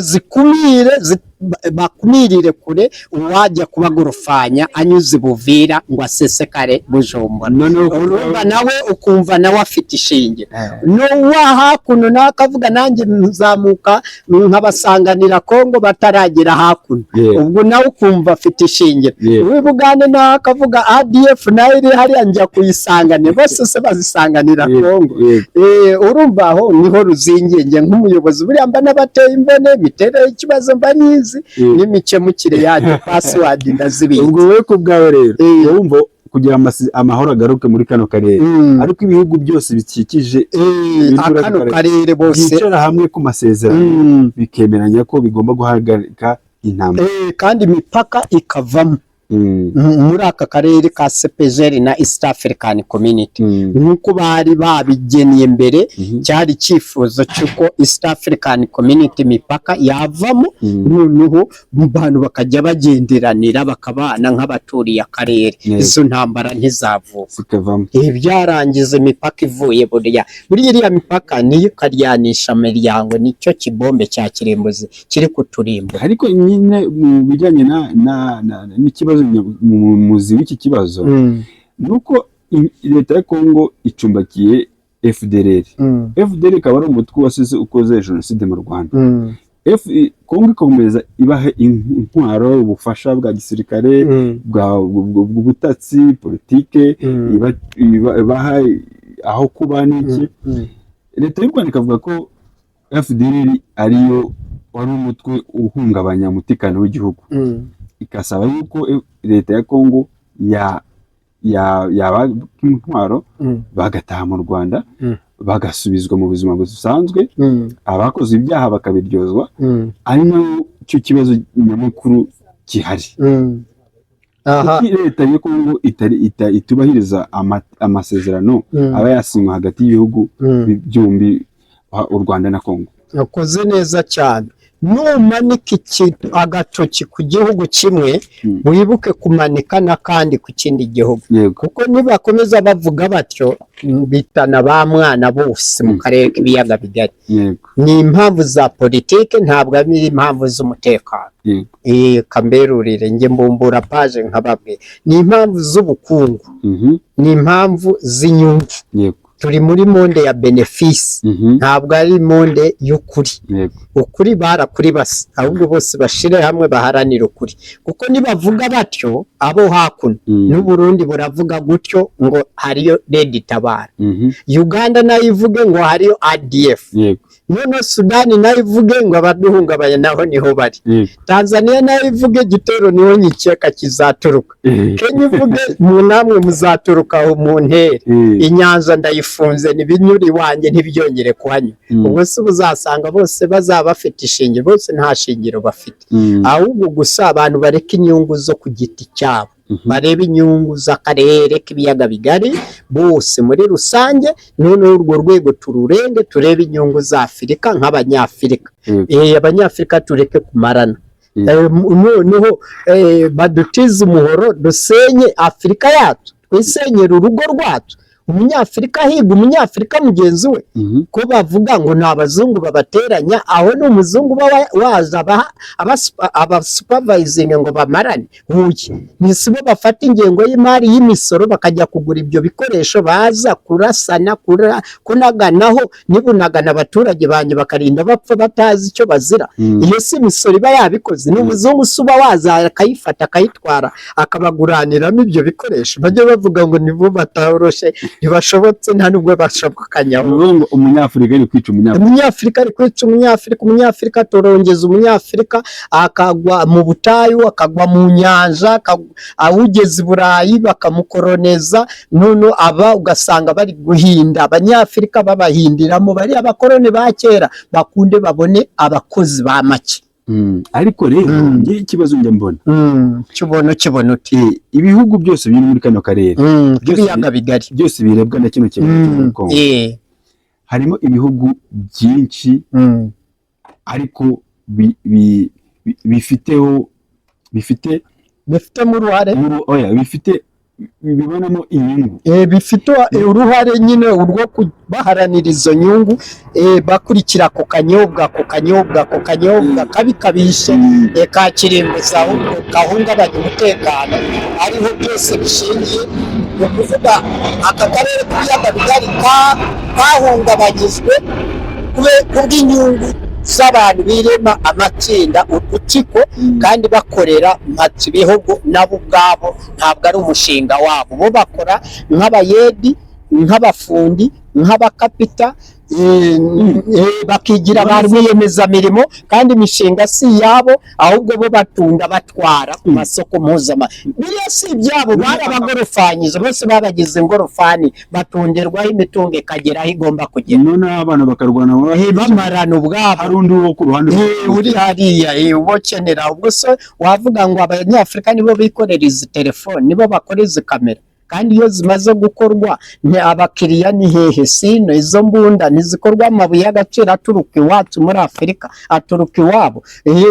bakumirire kure uwajya kubagorofanya anyuze Buvira ngo asesekare Bujumbura. Urumva nawe ukumva nawe afite ishinge, n'uwa hakuno nawe akavuga nanjye nzamuka nkabasanganira Kongo bataragera hakuno, ubwo nawe ukumva afite ishinge. Uwi Bugande nawe akavuga ADF nayo iri hariya njya kuyisanganira, bose se bazisanganira Kongo. Urumva aho niho ruzinginge nk'umuyobozi, buriya mba n'abateye imbone miterere ikibazo mba nizi n'imikemukire yaje password ndazibiye. Ubwo we ku bwawe rero wumva kugira amahoro agaruke muri kano karere, ariko ibihugu byose bikikije kano karere bose bicara hamwe ku masezerano bikemeranya ko bigomba guhagarika intambara, kandi imipaka ikavamo muri aka karere ka CPGL na East African Community, nk'uko bari babigeniye mbere. Cyari icyifuzo cy'uko East African Community imipaka yavamo, noneho abantu bakajya bagenderanira bakabana nk'abaturiye akarere, izo ntambara ntizavuka. Byarangiza imipaka ivuye buriya iriya mipaka niyo ikaryanisha imiryango, nicyo kibombe cya kirimbuzi kiri kuturimba. Ariko nyine mu bijyanye n'ikibazo mu muzi w'iki kibazo nuko leta ya Kongo icumbakiye FDLR. FDLR ikaba ari umutwe wasize ukoze jenoside mu Rwanda. Kongo ikomeza ibaha intwaro, ubufasha bwa gisirikare, bw'ubutatsi, politike, ibaha aho kuba n'iki. Leta y'u Rwanda ikavuga ko FDLR ariyo wari umutwe uhungabanya umutekano w'igihugu, ikasaba yuko leta ya Kongo yaba intwaro bagataha mu Rwanda, bagasubizwa mu buzima busanzwe, abakoze ibyaha bakabiryozwa. ari nayo cyo kibazo nyamukuru gihari. Leta ya Kongo itubahiriza amasezerano aba yasinywe hagati y'ibihugu byombi, u Rwanda na Kongo. Nakoze neza cyane. Numanika ikintu agatoki ku gihugu kimwe, wibuke kumanika n'akandi ku kindi gihugu, kuko nibakomeza bavuga batyo bitana ba mwana bose mu karere k'ibiyaga bigari. Ni impamvu za politike, ntabwo ari impamvu z'umutekano. Kamberurire nge mbumbura paje nkababwe, ni impamvu z'ubukungu, ni impamvu z'inyungu. Turi muri monde ya benefice, ntabwo ari monde y'ukuri. Ukuri barakuri basa, ahubwo bose bashire hamwe baharanira ukuri, kuko nibavuga batyo abo hakuno n'u Burundi buravuga gutyo ngo hariyo Red Tabara, Uganda nayo ivuge ngo hariyo ADF, none Sudani nayo ivuge ngo abaduhungabanya naho niho bari, Tanzania nayo ivuge gitero niho nyikeka kizaturuka, Kenya ivuge mu namwe muzaturuka mu ntere, inyanja ndayifunze nibinyuri wanje ntibyongere kuhanyura. Ubwo se uzasanga bose bazaba bafite ishingiro, bose nta shingiro bafite, ahubwo gusa abantu bareka inyungu zo ku giti cyabo, bareba inyungu z'akarere k'ibiyaga bigari bose muri rusange, none urwo rwego tururenge turebe inyungu za Afurika nk'abanyafurika. Abanyafurika tureke kumarana, noneho badutize umuhoro dusenye Afurika yacu, twisenyera urugo rwacu, umunyafurika ahiga umunyafurika mugenzi we, ko bavuga ngo ni abazungu babateranya, aho ni umuzungu waza abasupervisinga ngo bamarane. Ni sibo bafata ingengo y'imari y'imisoro bakajya kugura ibyo bikoresho, baza kurasana kunaganaho, nibunagana abaturage banjye bakarinda bapfa batazi icyo bazira. Iyo si imisoro iba yabikoze, ni umuzungu usuba waza akayifata akayitwara akabaguraniramo ibyo bikoresho. Bajya bavuga ngo nibo bataroshe, ntibashobotse, nta nubwo bashobokanya. Umunyafurika ari kwica umunyafurika, ari kwica umunyafurika, umunyafurika atorongeza umunyafurika, akagwa mu butayu, akagwa mu nyanja, awugeze i Burayi bakamukoroneza, none aba ugasanga bari guhinda abanyafurika, babahindiramo bari abakoroni ba kera, bakunde babone abakozi ba make. Ariko rero ngiye ikibazo njya mbona kibono uti ibihugu byose biri muri kano karere by'ibiyaga bigari byose birebwa na kino kibazo Kongo, harimo ibihugu byinshi ariko bifitemo uruhare, bibonamo inyungu, bifite uruhare nyine urwo kubaharanira izo nyungu, bakurikira ku kanyobwa kabi kabishe ka kirimbuzi, ahubwo gahungabanya umutekano, ariho byose bishingiye. Ni ukuvuga aka karere k'ibiyaga bigari kahungabanyijwe kubw'inyungu z'abantu birema amatsinda, udutsiko, kandi bakorera ibihugu nabo ubwabo ntabwo ari umushinga wabo, bo bakora nk'abayedi, nk'abafundi, nk'abakapita, bakigira ba rwiyemezamirimo, kandi imishinga si iyabo, ahubwo bo batunda batwara ku masoko mpuzamahanga. Biriya si ibyabo, barabagorofanyije, bose babagize ingorofani, batungerwaho imitungo ikagera aho igomba kugera, none abana bakarwana bamarana ubwabo. Hari undi wo ku ruhande uri hariya ubokenera. Ubwo se wavuga ngo abanyafurika nibo bikorera izi telefoni, nibo bakora izi kamera, kandi iyo zimaze gukorwa abakiriya ni hehe? Sino izo mbunda ntizikorwa amabuye y'agaciro aturuka iwacu muri Afurika, aturuka iwabo.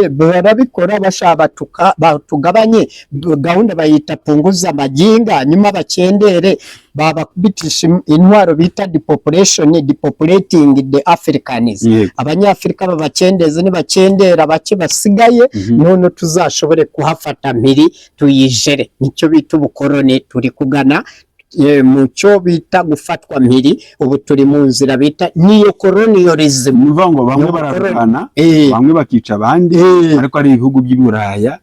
Barabikora bashaka batugabanye gahunda, bayita punguza amajinga, nyuma bakendere babakubitisha intwaro bita depopulating the Africans. Abanyafurika babakendeze, nibakendera bake basigaye, none tuzashobore kuhafata mpiri tuyijere. Nicyo bita ubukoroni turi kugana mu cyo bita gufatwa mpiri. Ubu turi mu nzira bita niyo colonialism, nivuga ngo bamwe bararwana, bamwe bakica abandi, ariko ari ibihugu by'Iburaya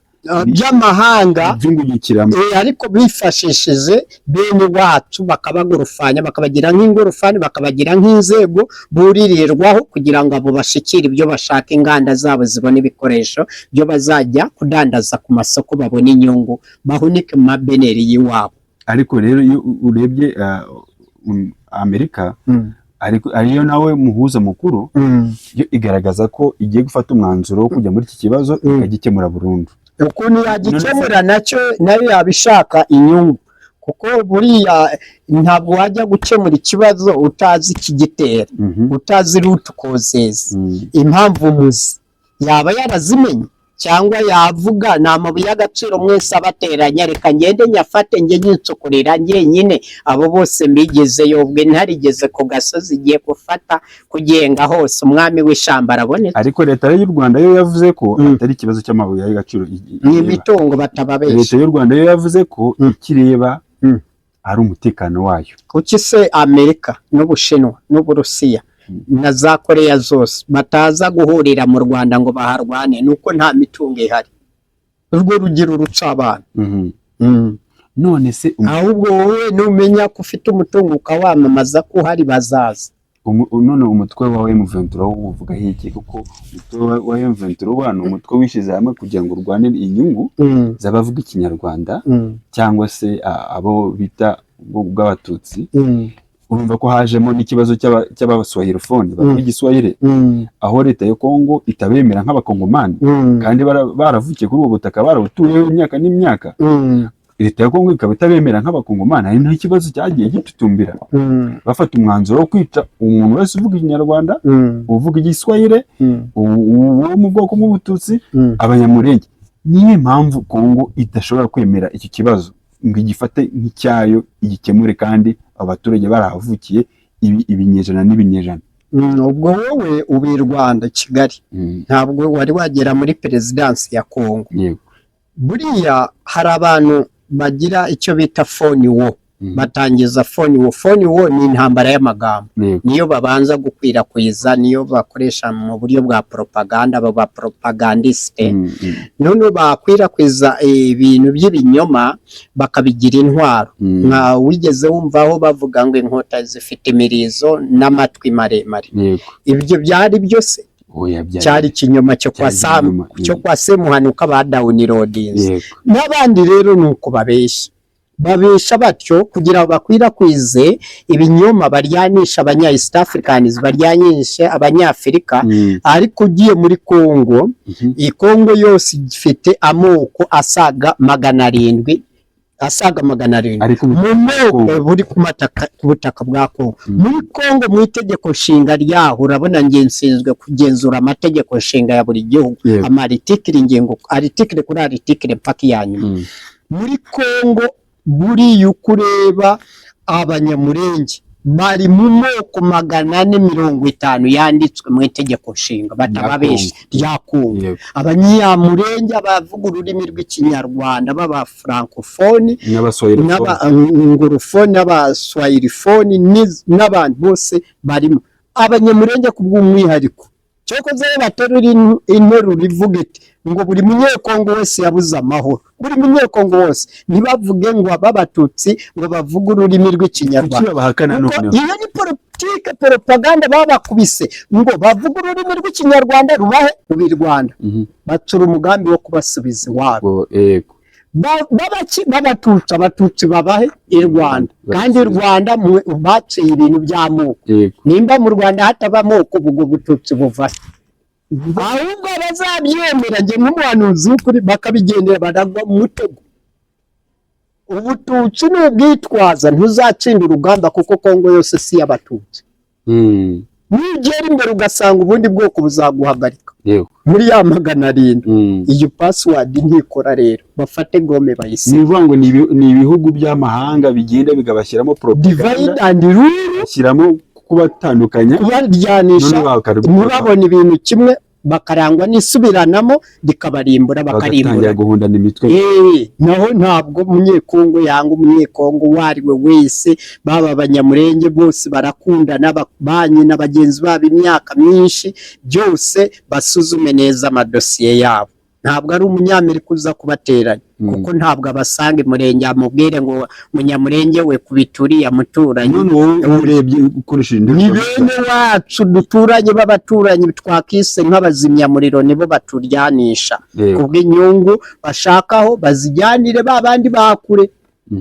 by'amahanga byungukiramo, ariko bifashishije bene wacu bakabagorofanya, bakabagira nk'ingorofani, bakabagira nk'inzego buririrwaho, kugira ngo abo bashikire ibyo bashaka, inganda zabo zibone ibikoresho byo bazajya kudandaza ku masoko, babone inyungu, bahunike mu mabeneri y'iwabo. Ariko rero iyo urebye Amerika, ariyo nawe muhuza mukuru, yo igaragaza ko igiye gufata umwanzuro wo kujya muri iki kibazo ikagikemura burundu. Ukuntu yagikemura nacyo nayo yabishaka inyungu, kuko buriya ntabwo wajya gukemura ikibazo utazi ikigitera, utazi root causes, impamvu muzi. Yaba yarazimenye, cyangwa yavuga ni amabuye y'agaciro mwese abateranya, reka ngende nyafate njye nyitsukurira njyenyine, abo bose mbigezeyo, ubwe ntarigeze ku gasozi igiye gufata kugenga hose umwami w'ishamba arabonetse. Ariko leta y'u Rwanda yo yavuze ko atari ikibazo cy'amabuye y'agaciro, ni imitungo batababesha. Leta y'u Rwanda yo yavuze ko ikireba ari umutekano wayo. Kuki se Amerika n'Ubushinwa n'Uburusiya na za Koreya zose bataza guhurira mu Rwanda ngo baharwane? Nuko nta mitungo ihari, urwo rugero ruca abantu. None se ahubwo wowe numenya ko ufite umutungo ukawamamaza ko uhari, bazaza. None umutwe wa M23 uvuga iki? Kuko umutwe wa M23 ni umutwe wishize hamwe kugira ngo urwanire inyungu z'abavuga ikinyarwanda cyangwa se abo bita bw'abatutsi. Urumva ko hajemo n'ikibazo cy'abaswahilofone bavuga igiswahili, aho leta ya Kongo itabemera nk'abakongomani, kandi baravukiye kuri ubu butaka, barabutuyeho imyaka n'imyaka. Leta ya Kongo ikaba itabemera nk'abakongomani, ari naho ikibazo cyagiye gitutumbira, bafata umwanzuro wo kwica umuntu wese uvuga ikinyarwanda, uvuga igiswahili, uwo mu bwoko bw'ubututsi, abanyamurenge. niyo mpamvu Kongo idashobora kwemera iki kibazo ngo igifate nk'icyayo igikemure kandi abaturage barahavukiye ibinyejana n'ibinyejana. ubwo wowe ubi i Rwanda Kigali ntabwo wari wagera muri perezidansi ya Kongo. Yego. Buriya hari abantu bagira icyo bita phone war, batangiza phone war ni intambara y'amagambo, niyo babanza gukwirakwiza, niyo bakoresha mu buryo bwa propaganda, baba propagandiste. None bakwirakwiza ibintu by'ibinyoma bakabigira intwaro. Nka wigeze wumvaho bavuga ngo inkota zifite imirizo n'amatwi maremare. Ibyo byari byose cyari kinyoma cyo kwa Semuhanuka ba downloadings. N'abandi rero nuko babesha batyo kugira ngo bakwirakwize ibinyoma, baryanisha abanya East Africans, baryanishe abanyafrika. Ariko ugiye muri Kongo, iyi Kongo yose ifite amoko asaga 700 mu moko buri ku butaka bwa Kongo. Muri Kongo mu itegeko nshinga ryaho urabona nge nshinzwe kugenzura amategeko nshinga ya buri gihugu, amaritikiri ingingo aritikire kuri aritikire mpaka yanyuma. Muri Kongo buri ukureba abanyamurenge bari mu moko 450 yanditswe mu itegeko nshinga batababesha rya Kongo. Abanyamurenge abavuga ururimi rw'ikinyarwanda baba francophone n'abangorophone n'abaswahilifone n'abandi bose barimo. Abanyamurenge kubw'umwihariko cyokoze baterura interuro ivuga iti ngo buri munyekongo wese yabuze amahoro. Buri munyekongo wose ntibavuge ngo ababatutsi ngo bavuga ururimi rw'ikinyarwanda. Iyo ni politike propaganda babakubise ngo bavuga ururimi rw'ikinyarwanda rubahe ubi Rwanda. Batsura umugambi wo kubasubiza iwabo. Abatutsi babahe i Rwanda, kandi i Rwanda baciye ibintu by'amoko. Nimba mu Rwanda hataba amoko ubwo bututsi buva ahubwo bazabyemera nge nk'umuhanuzi w'ukuri bakabigendera baragwa mu mutego. Ubututsi n'ubwitwaza ntuzacinde urugamba kuko Kongo yose si y'abatutsi. Nugera imbere ugasanga ubundi bwoko buzaguhagarika muri ya 700. Iyo password ntikora rero bafate gome bayise. Nivuga ngo ni ibihugu by'amahanga bigenda bigabashyiramo divide and rule, bashyiramo kubatandukanya, kubaryanisha. Murabona ibintu kimwe bakarangwa n'isubiranamo rikabarimbura bakarimbura guhundana imitwe. Naho ntabwo munyekongo yanga umunyekongo wariwe wese, baba abanyamurenge bose barakundana, banyi n'abagenzi babo imyaka myinshi, byose basuzume neza amadosiye yabo. Ntabwo ari umunyamerika uza kubateranya kuko ntabwo abasanga imurenge amubwire ngo munyamurenge we kubituriye muturanye. Urebye ukoresheje ni bene wacu duturanye b'abaturanyi twakise nk'abazimyamuriro, nibo baturyanisha kubw'inyungu bashakaho bazijyanire babandi bakure.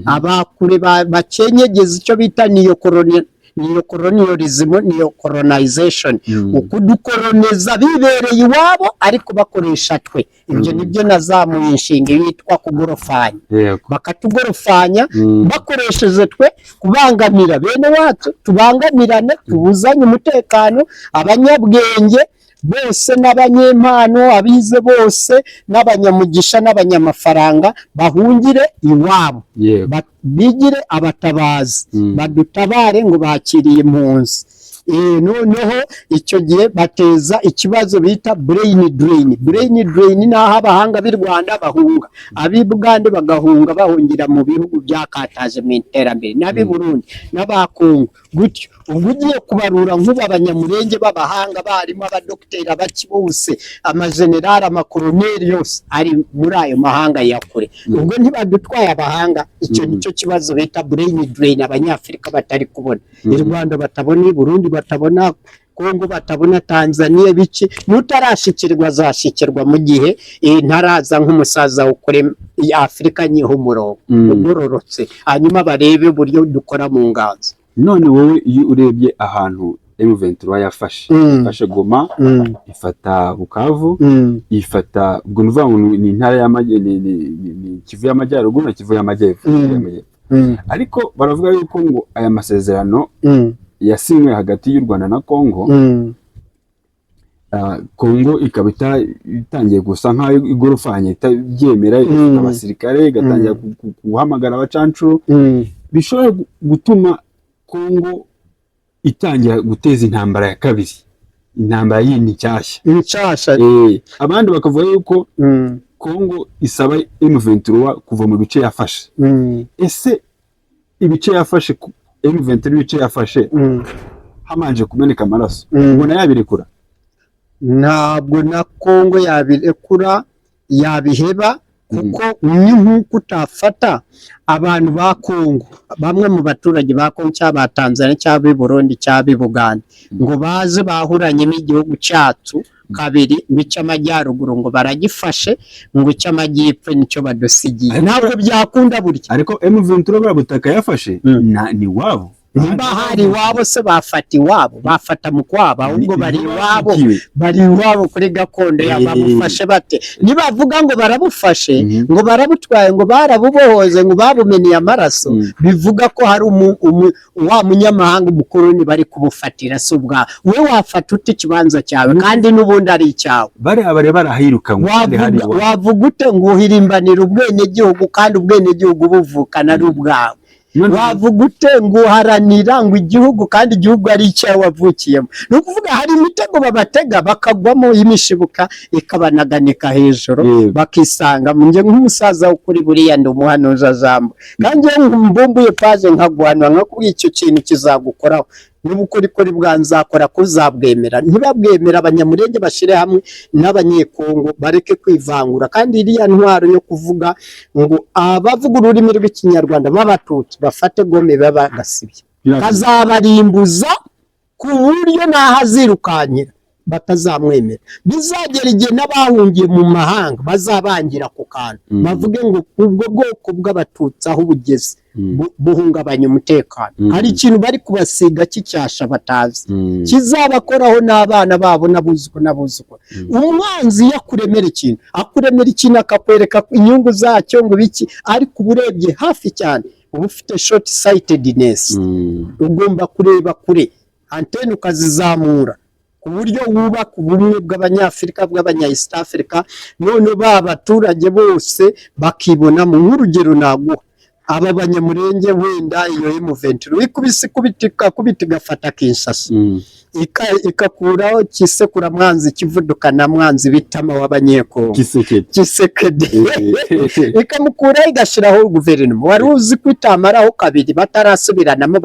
Abakure bakenyegeza icyo bita neocolonialism, neocolonization, ukudukoloniza bibereye iwabo ariko bakoresha twe. Ibyo nibyo nazamuye inshinga yitwa kugorofanya. Bakatugorofanya bakoresheje twe kubangamira bene wacu, tubangamirane, tubuzanye umutekano. Abanyabwenge bose n'abanyempano, abize bose n'abanyamugisha n'abanyamafaranga bahungire iwabo, bigire abatabazi, badutabare ngo bakiriye impunzi. Noneho icyo gihe bateza ikibazo bita brain drain. Naho abahanga b'i Rwanda bahunga, ab'i Bugande bagahunga bahungira mu bihugu byakataje mu iterambere, n'ab'i Burundi n'abakongo gutyo. Ubwo ugiye kubarura nk'ubu abanyamurenge b'abahanga barimo abadokiteri abaki bose, amajenerali, amakoloneli yose ari muri ayo mahanga ya kure. Ubwo ntibadutwaye abahanga. Icyo nicyo kibazo bita brain drain abanyafrika batari kubona. I Rwanda batabona, i Burundi batabona, Kongo batabona, Tanzania biki. Nutarashikirwa azashikirwa mu gihe ntaraza nk'umusaza ukore Afrika nyihumuro ugororotse, hanyuma barebe uburyo dukora mu nganzo. None wowe iyo urebye ahantu M23 yafashe Goma, ifata Bukavu, ifata ubwo nuvuga ngo ni intara ni Kivu y'Amajyaruguru na Kivu y'Amajyepfo. Ariko baravuga yuko ngo aya masezerano yasinywe hagati y'u Rwanda na Kongo Kongo ikaba itangiye gusa nk'aho igorofanye itabyemera, abasirikare igatangira guhamagara abacancuro, bishobora gutuma Kongo itangira guteza intambara ya kabiri, intambara yindi nshyashya. Abandi bakavuga yuko Kongo isaba M23 kuva mu bice yafashe. Ese ibice yafashe, M23 ibice yafashe hamanje kumeneka amaraso, ubona yabirekura? Ntabwo na Kongo yabirekura, yabiheba, kuko ni nk'uko utafata abantu ba Kongo, bamwe mu baturage ba Kongo cyangwa Tanzania cyangwa Burundi cyangwa Buganda, ngo baze bahuranye n'igihugu cyacu kabiri, bica amajyaruguru ngo baragifashe, ngo icy'amajyepfo nicyo badusigiye. Ntabwo byakunda burya. Ariko M23 barabutaka yafashe ni wabo. Nimba hari iwabo se bafata iwabo, bafata mu kwabo, ahubwo bari iwabo kuri gakondo yabamufashe bate. Nibavuga ngo barabufashe, ngo barabutwaye, ngo barabubohoze, ngo babumeneye amaraso, bivuga ko hari wa munyamahanga umukoloni bari kubufatira. Se ubwa we wafata ute ikibanza cyawe kandi n'ubundi ari icyawe? Bare barahirukanywe. Wavuga ute ngo uhirimbanira ubwenegihugu kandi ubwenegihugu buvukana ari ubwawe? Wavuga ute ngo uharanira ngo igihugu kandi igihugu ari icyawe wavukiyemo? Ni ukuvuga hari imitego babatega bakagwamo, imishibuka ikabanaganika hejuru, bakisanga nge nk'umusaza ukuri buriya ndi umuhanuza jambo, kandi mbumbuye paje nkaguhanwa nkakubwira icyo kintu kizagukoraho, n'ubukorikori bwanzakora kuzabwemera. Ntibabwemera, abanyamurenge bashire hamwe n'abanyekongo bareke kwivangura. Kandi iriya ntwaro yo kuvuga ngo abavuga ururimi rw'ikinyarwanda b'abatutsi bafate gome babagasibye, kazabarimbuza ku buryo nahazirukanyira batazamwemera. Bizagera igihe n'abahungiye mu mahanga bazabangira ku kantu, bavuge ngo ubwo bwoko bw'abatutsi aho bugeze buhungabanya umutekano. Hari ikintu bari kubasiga cy'icyasha batazi, kizabakoraho n'abana babo n'abuzukuru. Umwanzi yakuremera ikintu, akuremera ikintu akakwereka inyungu zacyo ngo biki, ariko uburebye hafi cyane uba ufite short sightedness. Ugomba kureba kure, antene ukazizamura ku buryo wubaka ubumwe bw'Abanyafurika, bw'Abanya-East Africa, none ba baturage bose bakibonamo. Nk'urugero naguha, aba banyamurenge wenda iyo M23 ikubise kubitika igafata Kinshasa, ikakuraho Kisekura mwanzi kivudukana mwanzi bitama w'abanyekongo Kisekedi, ikamukuraho igashiraho guverinoma. Wari uzi kwitamaraho kabiri batarasubiranamo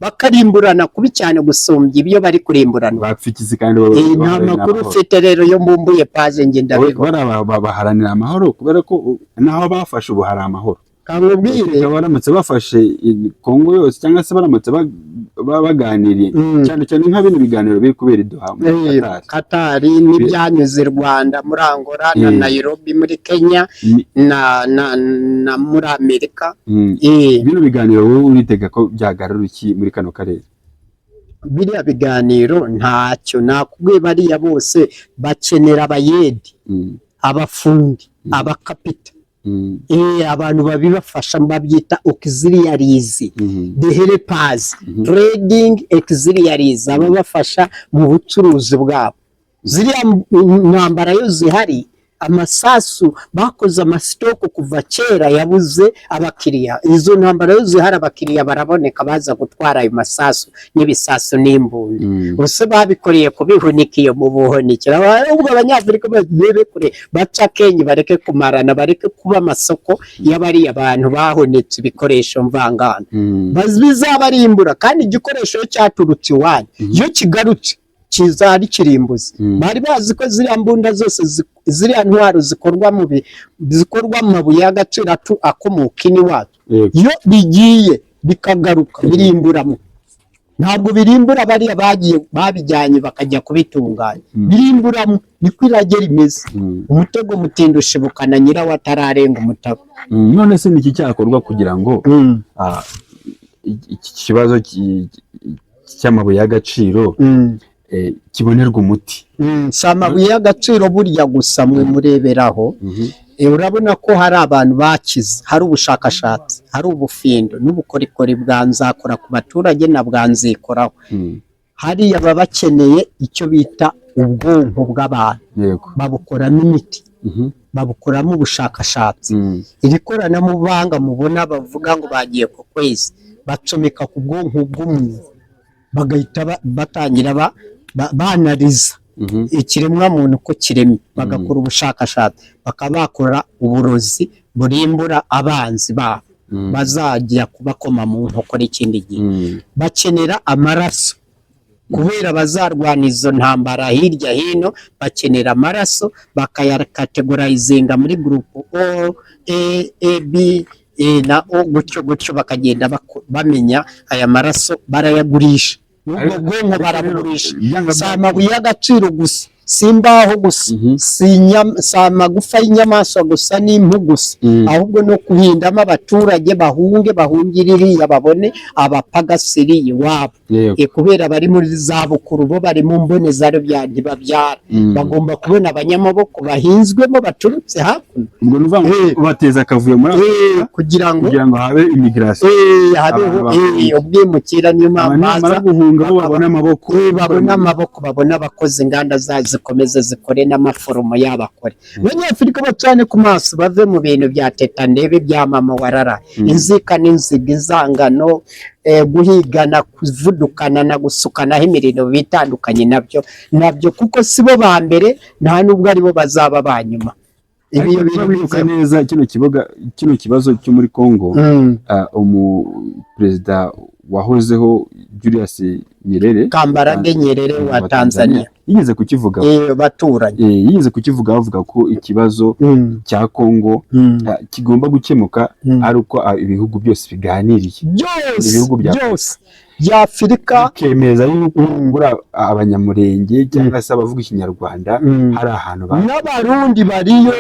bakarimburana kubi cyane gusumbya ibyo bari kurimburana. Bapfikize kandi nta makuru ufite rero yo mbumbuye paje nge ndabibona. Baharanira amahoro kubera ko naho bafashe ubu hari amahoro. Kamubwire baramutse bafashe Kongo yose cyangwa se baramutse baganiriye cyane cyane nka bino biganiro biri kubera Doha muri Qatar, n'ibyanyuze Rwanda muri Angola na Nairobi muri Kenya na muri Amerika. Bino biganiro wowe uritega ko byagarura iki muri kano karere? Biriya biganiro ntacyo nakubwiye, bariya bose bakenera abayedi, abafundi, abakapita, abantu babibafasha, babyita auxiliaries, the helpers, trading auxiliaries, ababafasha mu bucuruzi bwabo. Ziriya ntambara yo zihari, amasasu bakoze amasitoko kuva kera yabuze abakiriya. Izo ntambara yo zihari abakiriya baraboneka baza gutwara ayo masasu n'ibisasu n'imbunda. Bose babikoreye kubihunika iyo mu buhunikira. Ubwo Abanyafurika bagire kure, baca Kenya bareke kumarana, bareke kuba amasoko y'abari abantu bahunitse ibikoresho mvangano, bizabarimbura. Kandi igikoresho cyaturutse iwanyu iyo kigarutse kizari kirimbuzi. Bari bazi ko ziriya mbunda zose, ziriya ntwaro zikorwa mu mabuye y'agaciro akomoka iwacu, iyo bigiye bikagaruka birimburamo. Ntabwo birimbura bariya babijyanye bakajya kubitunganya, birimburamo. Niko irage rimeze. Umutego mutindi ushibukana nyirawo atararenga umutego. None se niki cyakorwa kugira ngo iki kibazo cy'amabuye y'agaciro kibonerwa umuti? Si amabuye y'agaciro burya gusa mwe mureberaho. Urabona ko hari abantu bakize, hari ubushakashatsi, hari ubufindo n'ubukorikori bwanzakora ku baturage na bwanzikoraho. hariya baba bakeneye icyo bita ubwonko bw'abantu, yego, babukoramo imiti, babukoramo ubushakashatsi. Iri koranabuhanga mubona bavuga ngo bagiye ku kwezi, bacomeka ku bwonko bw'umuntu, bagahita batangira banariza ikiremwa muntu uko kiremye, bagakora ubushakashatsi, bakaba bakora uburozi burimbura abanzi babo bazajya kubakoma mu nkokora ikindi gihe. Bakenera amaraso kubera bazarwana izo ntambara hirya hino, bakenera amaraso bakayakategorizinga muri gurupu O, A, B na O, gutyo gutyo bakagenda bamenya aya maraso barayagurisha, ubwo bwonko barabugurisha. Si amabuye y'agaciro gusa, si imbaho gusa, si amagufa y'inyamaswa gusa n'impu gusa, ahubwo no kuhindamo abaturage bahungire iriya babone abapagasiri iwabo, kubera bari muri zabukuru, bo bari mu mbonezaro bya ntibabyara, bagomba kubona abanyamaboko bahinzwemo baturutse hakuno. Ubwo nuvuga ngo bateza akavuyo muri kugira ngo habe immigration, habeho ubwimukira. Niyo mpamvu babona amaboko, babona abakozi, inganda zikomeze zikore n'amaforomo y'abakore. Abanyafurika bacane ku maso, bave mu bintu bya teta ndebe bya mama warara, inzika n'inziga, izangano, guhigana, kuvudukana na gusukanaho imirimo bitandukanye nabyo kuko sibo ba mbere, nta nubwo aribo bazaba ba nyuma. Iyo bivuga neza kino kibazo cyo muri Congo, perezida wahozeho Julius Kambarage Nyerere wa Tanzania yigeze kukivuga, baturanye yigeze kukivuga, bavuga ko ikibazo cya Congo kigomba gukemuka ari uko ibihugu byose biganiriye, ibihugu byose bya Afurika kemeza yuko abanyamurenge cyangwa se abavuga ikinyarwanda hari ahantu n'abarundi bariyo,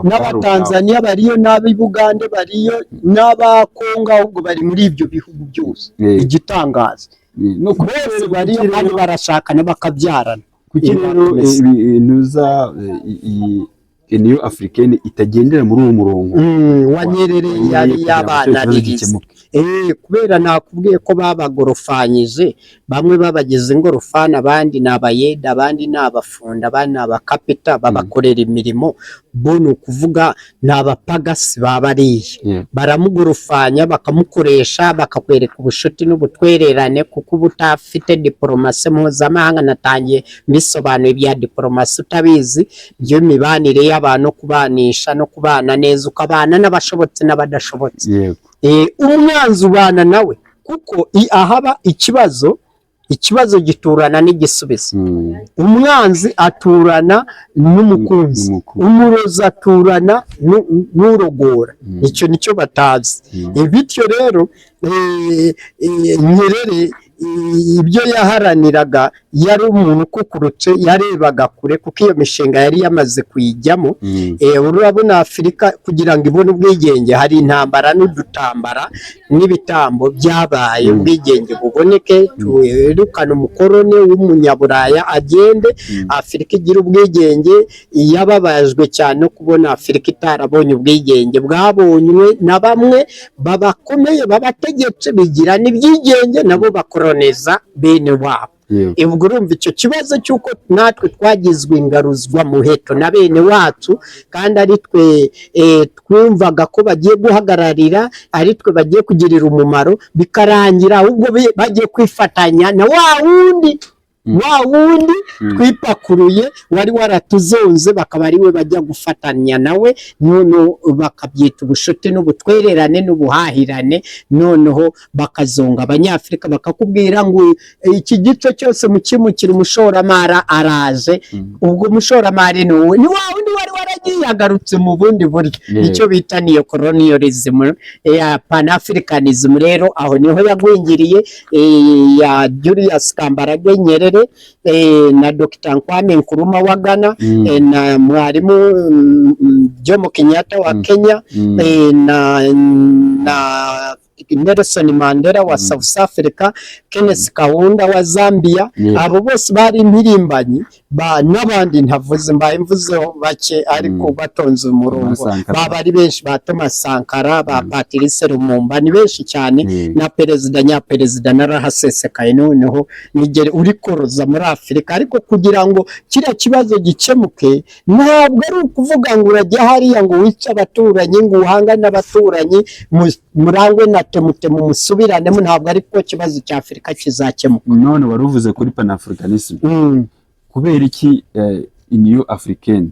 n'abatanzania bariyo, n'ab'Ubugande bariyo, n'abakongo, ahubwo bari muri ibyo bihugu byose. Igitangaza no kubese bariyo kandi barashakana bakabyarana. Kuki rero intuza Union Africaine itagendera muri uwo murongo wa Nyerere yari yabanaririza? Kubera nakubwiye ko babagorofanyije, bamwe babagize ingorofani, abandi ni abayeda, abandi ni abafunda, abandi ni abakapita, babakorera imirimo. Bo ni ukuvuga ni abapagasi babariye, baramugorofanya bakamukoresha, bakakwereka ubushuti n'ubutwererane, kuko uba utafite diporomasi mpuzamahanga. Natangiye mbisobanuye ibya diporomasi utabizi, byo mibanire y'abantu, kubanisha no kubana neza, ukabana n'abashobotse n'abadashobotse. Umwanzi ubana nawe, kuko ahaba ikibazo giturana n'igisubizo. Umwanzi aturana n'umukunzi, umurozi aturana n'urogora. Icyo nicyo batazi. Bityo rero Nyerere ibyo yaharaniraga, yari umuntu ukukurutse, yarebaga kure, kuko iyo mishinga yari yamaze kuyijyamo. Urabona Afurika kugira ngo ibone ubwigenge, hari intambara n'udutambara n'ibitambo byabaye, ubwigenge buboneke, twirukane umukoroni w'umunyaburaya agende, Afurika igira ubwigenge. Yababajwe cyane no kubona Afurika itarabonye ubwigenge bwabonywe na bamwe babakomeye, babategetse, bigira n'ibyigenge, nabo bakoroneza bene wabo. Ubwo urumva icyo kibazo cy'uko natwe twagizwe ingaruzwa muheto na bene wacu, kandi ari twe twumvaga ko bagiye guhagararira, ari twe bagiye kugirira umumaro, bikarangira ahubwo bagiye kwifatanya na wa wundi twipakuruye, wari waratuzonze, bakaba ari we bajya gufatanya nawe, noneho bakabyita ubushuti n'ubutwererane n'ubuhahirane. Noneho bakazonga Abanyafurika, bakakubwira ngo iki gice cyose mukimukira, umushoramari araje. Ubwo umushoramari ni wa wundi wari waragiye, yagarutse mu bundi buryo, icyo bita neocolonialism, panafricanism. Rero aho niho yagwingiriye ya Julius Kambarage Nyerere na Dr. Kwame Nkrumah wa Ghana, na mwarimu Jomo Kenyatta wa Kenya, na Nelson Mandela wa South Africa, Kenneth Kaunda wa Zambia, abo bose bari impirimbanyi n'abandi ntavuze mbaye mvuzeho bake ariko batonze umurongo, baba ari benshi, ba Thomas Sankara, ba Patrice Lumumba, ni benshi cyane, na nyaperezida narahasesekaye noneho nigere uri koroza muri Afurika. Ariko kugira ngo kiriya kibazo gikemuke, ntabwo ari ukuvuga ngo urajya hariya ngo wice abaturanyi, ngo uhangane n'abaturanyi murangwe na temutemu musubiranemo, ntabwo ariko kibazo cya Afurika kizakemuka. None wari uvuze kuri Pan-Africanism, kubera iki Union Africaine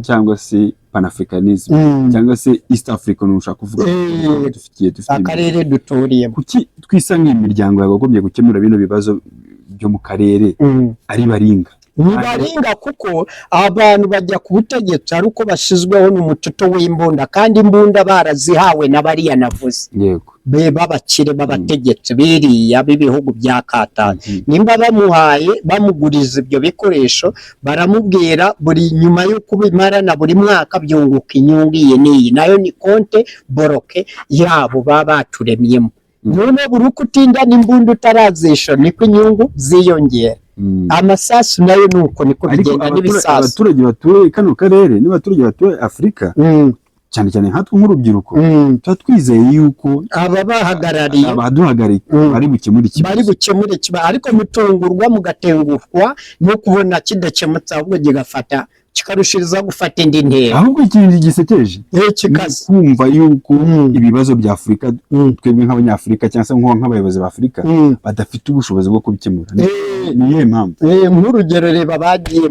cyangwa se Pan-Africanism cyangwa se East African ushaka kuvuga dufitiye akarere duturiye, kuki twisa nk'imiryango yagombye gukemura bino bibazo byo mu karere ari baringa? Nibaringa kuko abantu bajya ku butegetsi ari uko bashizweho n'umututo w'imbunda, kandi imbunda barazihawe n'abariya navuze, yego, babakire b'abategetsi biriya b'ibihugu bya Katanga. Nimba bamuhaye bamuguriza ibyo bikoresho, baramubwira buri nyuma yo kubimarana buri mwaka byunguka inyungu iyi n'iyi, nayo ni konte boroke yabo baba baturemyemo. None buri uko utinda n'imbunda utarazisha niko inyungu ziyongera. Amasasu nayo nuko niko bigenda n'ibisasu. Abaturage batuye kano karere n'abaturage batuye Afurika cyane cyane nkatwe nk'urubyiruko tuba twizeye yuko ababahagarariye abaduhagarariye bari gukemura ikibazo, ariko mutungurwa mugatengurwa no kubona kidakemutse, ahubwo gigafata kikarushiriza gufata indi ntera. Ahubwo ikintu gisekeje kumva yuko ibibazo bya Afurika twebwe nk'abanyafurika cyangwa se nk'abayobozi ba Afurika badafite ubushobozi bwo kubikemura. Niyo mpamvu nk'urugero reba bagiye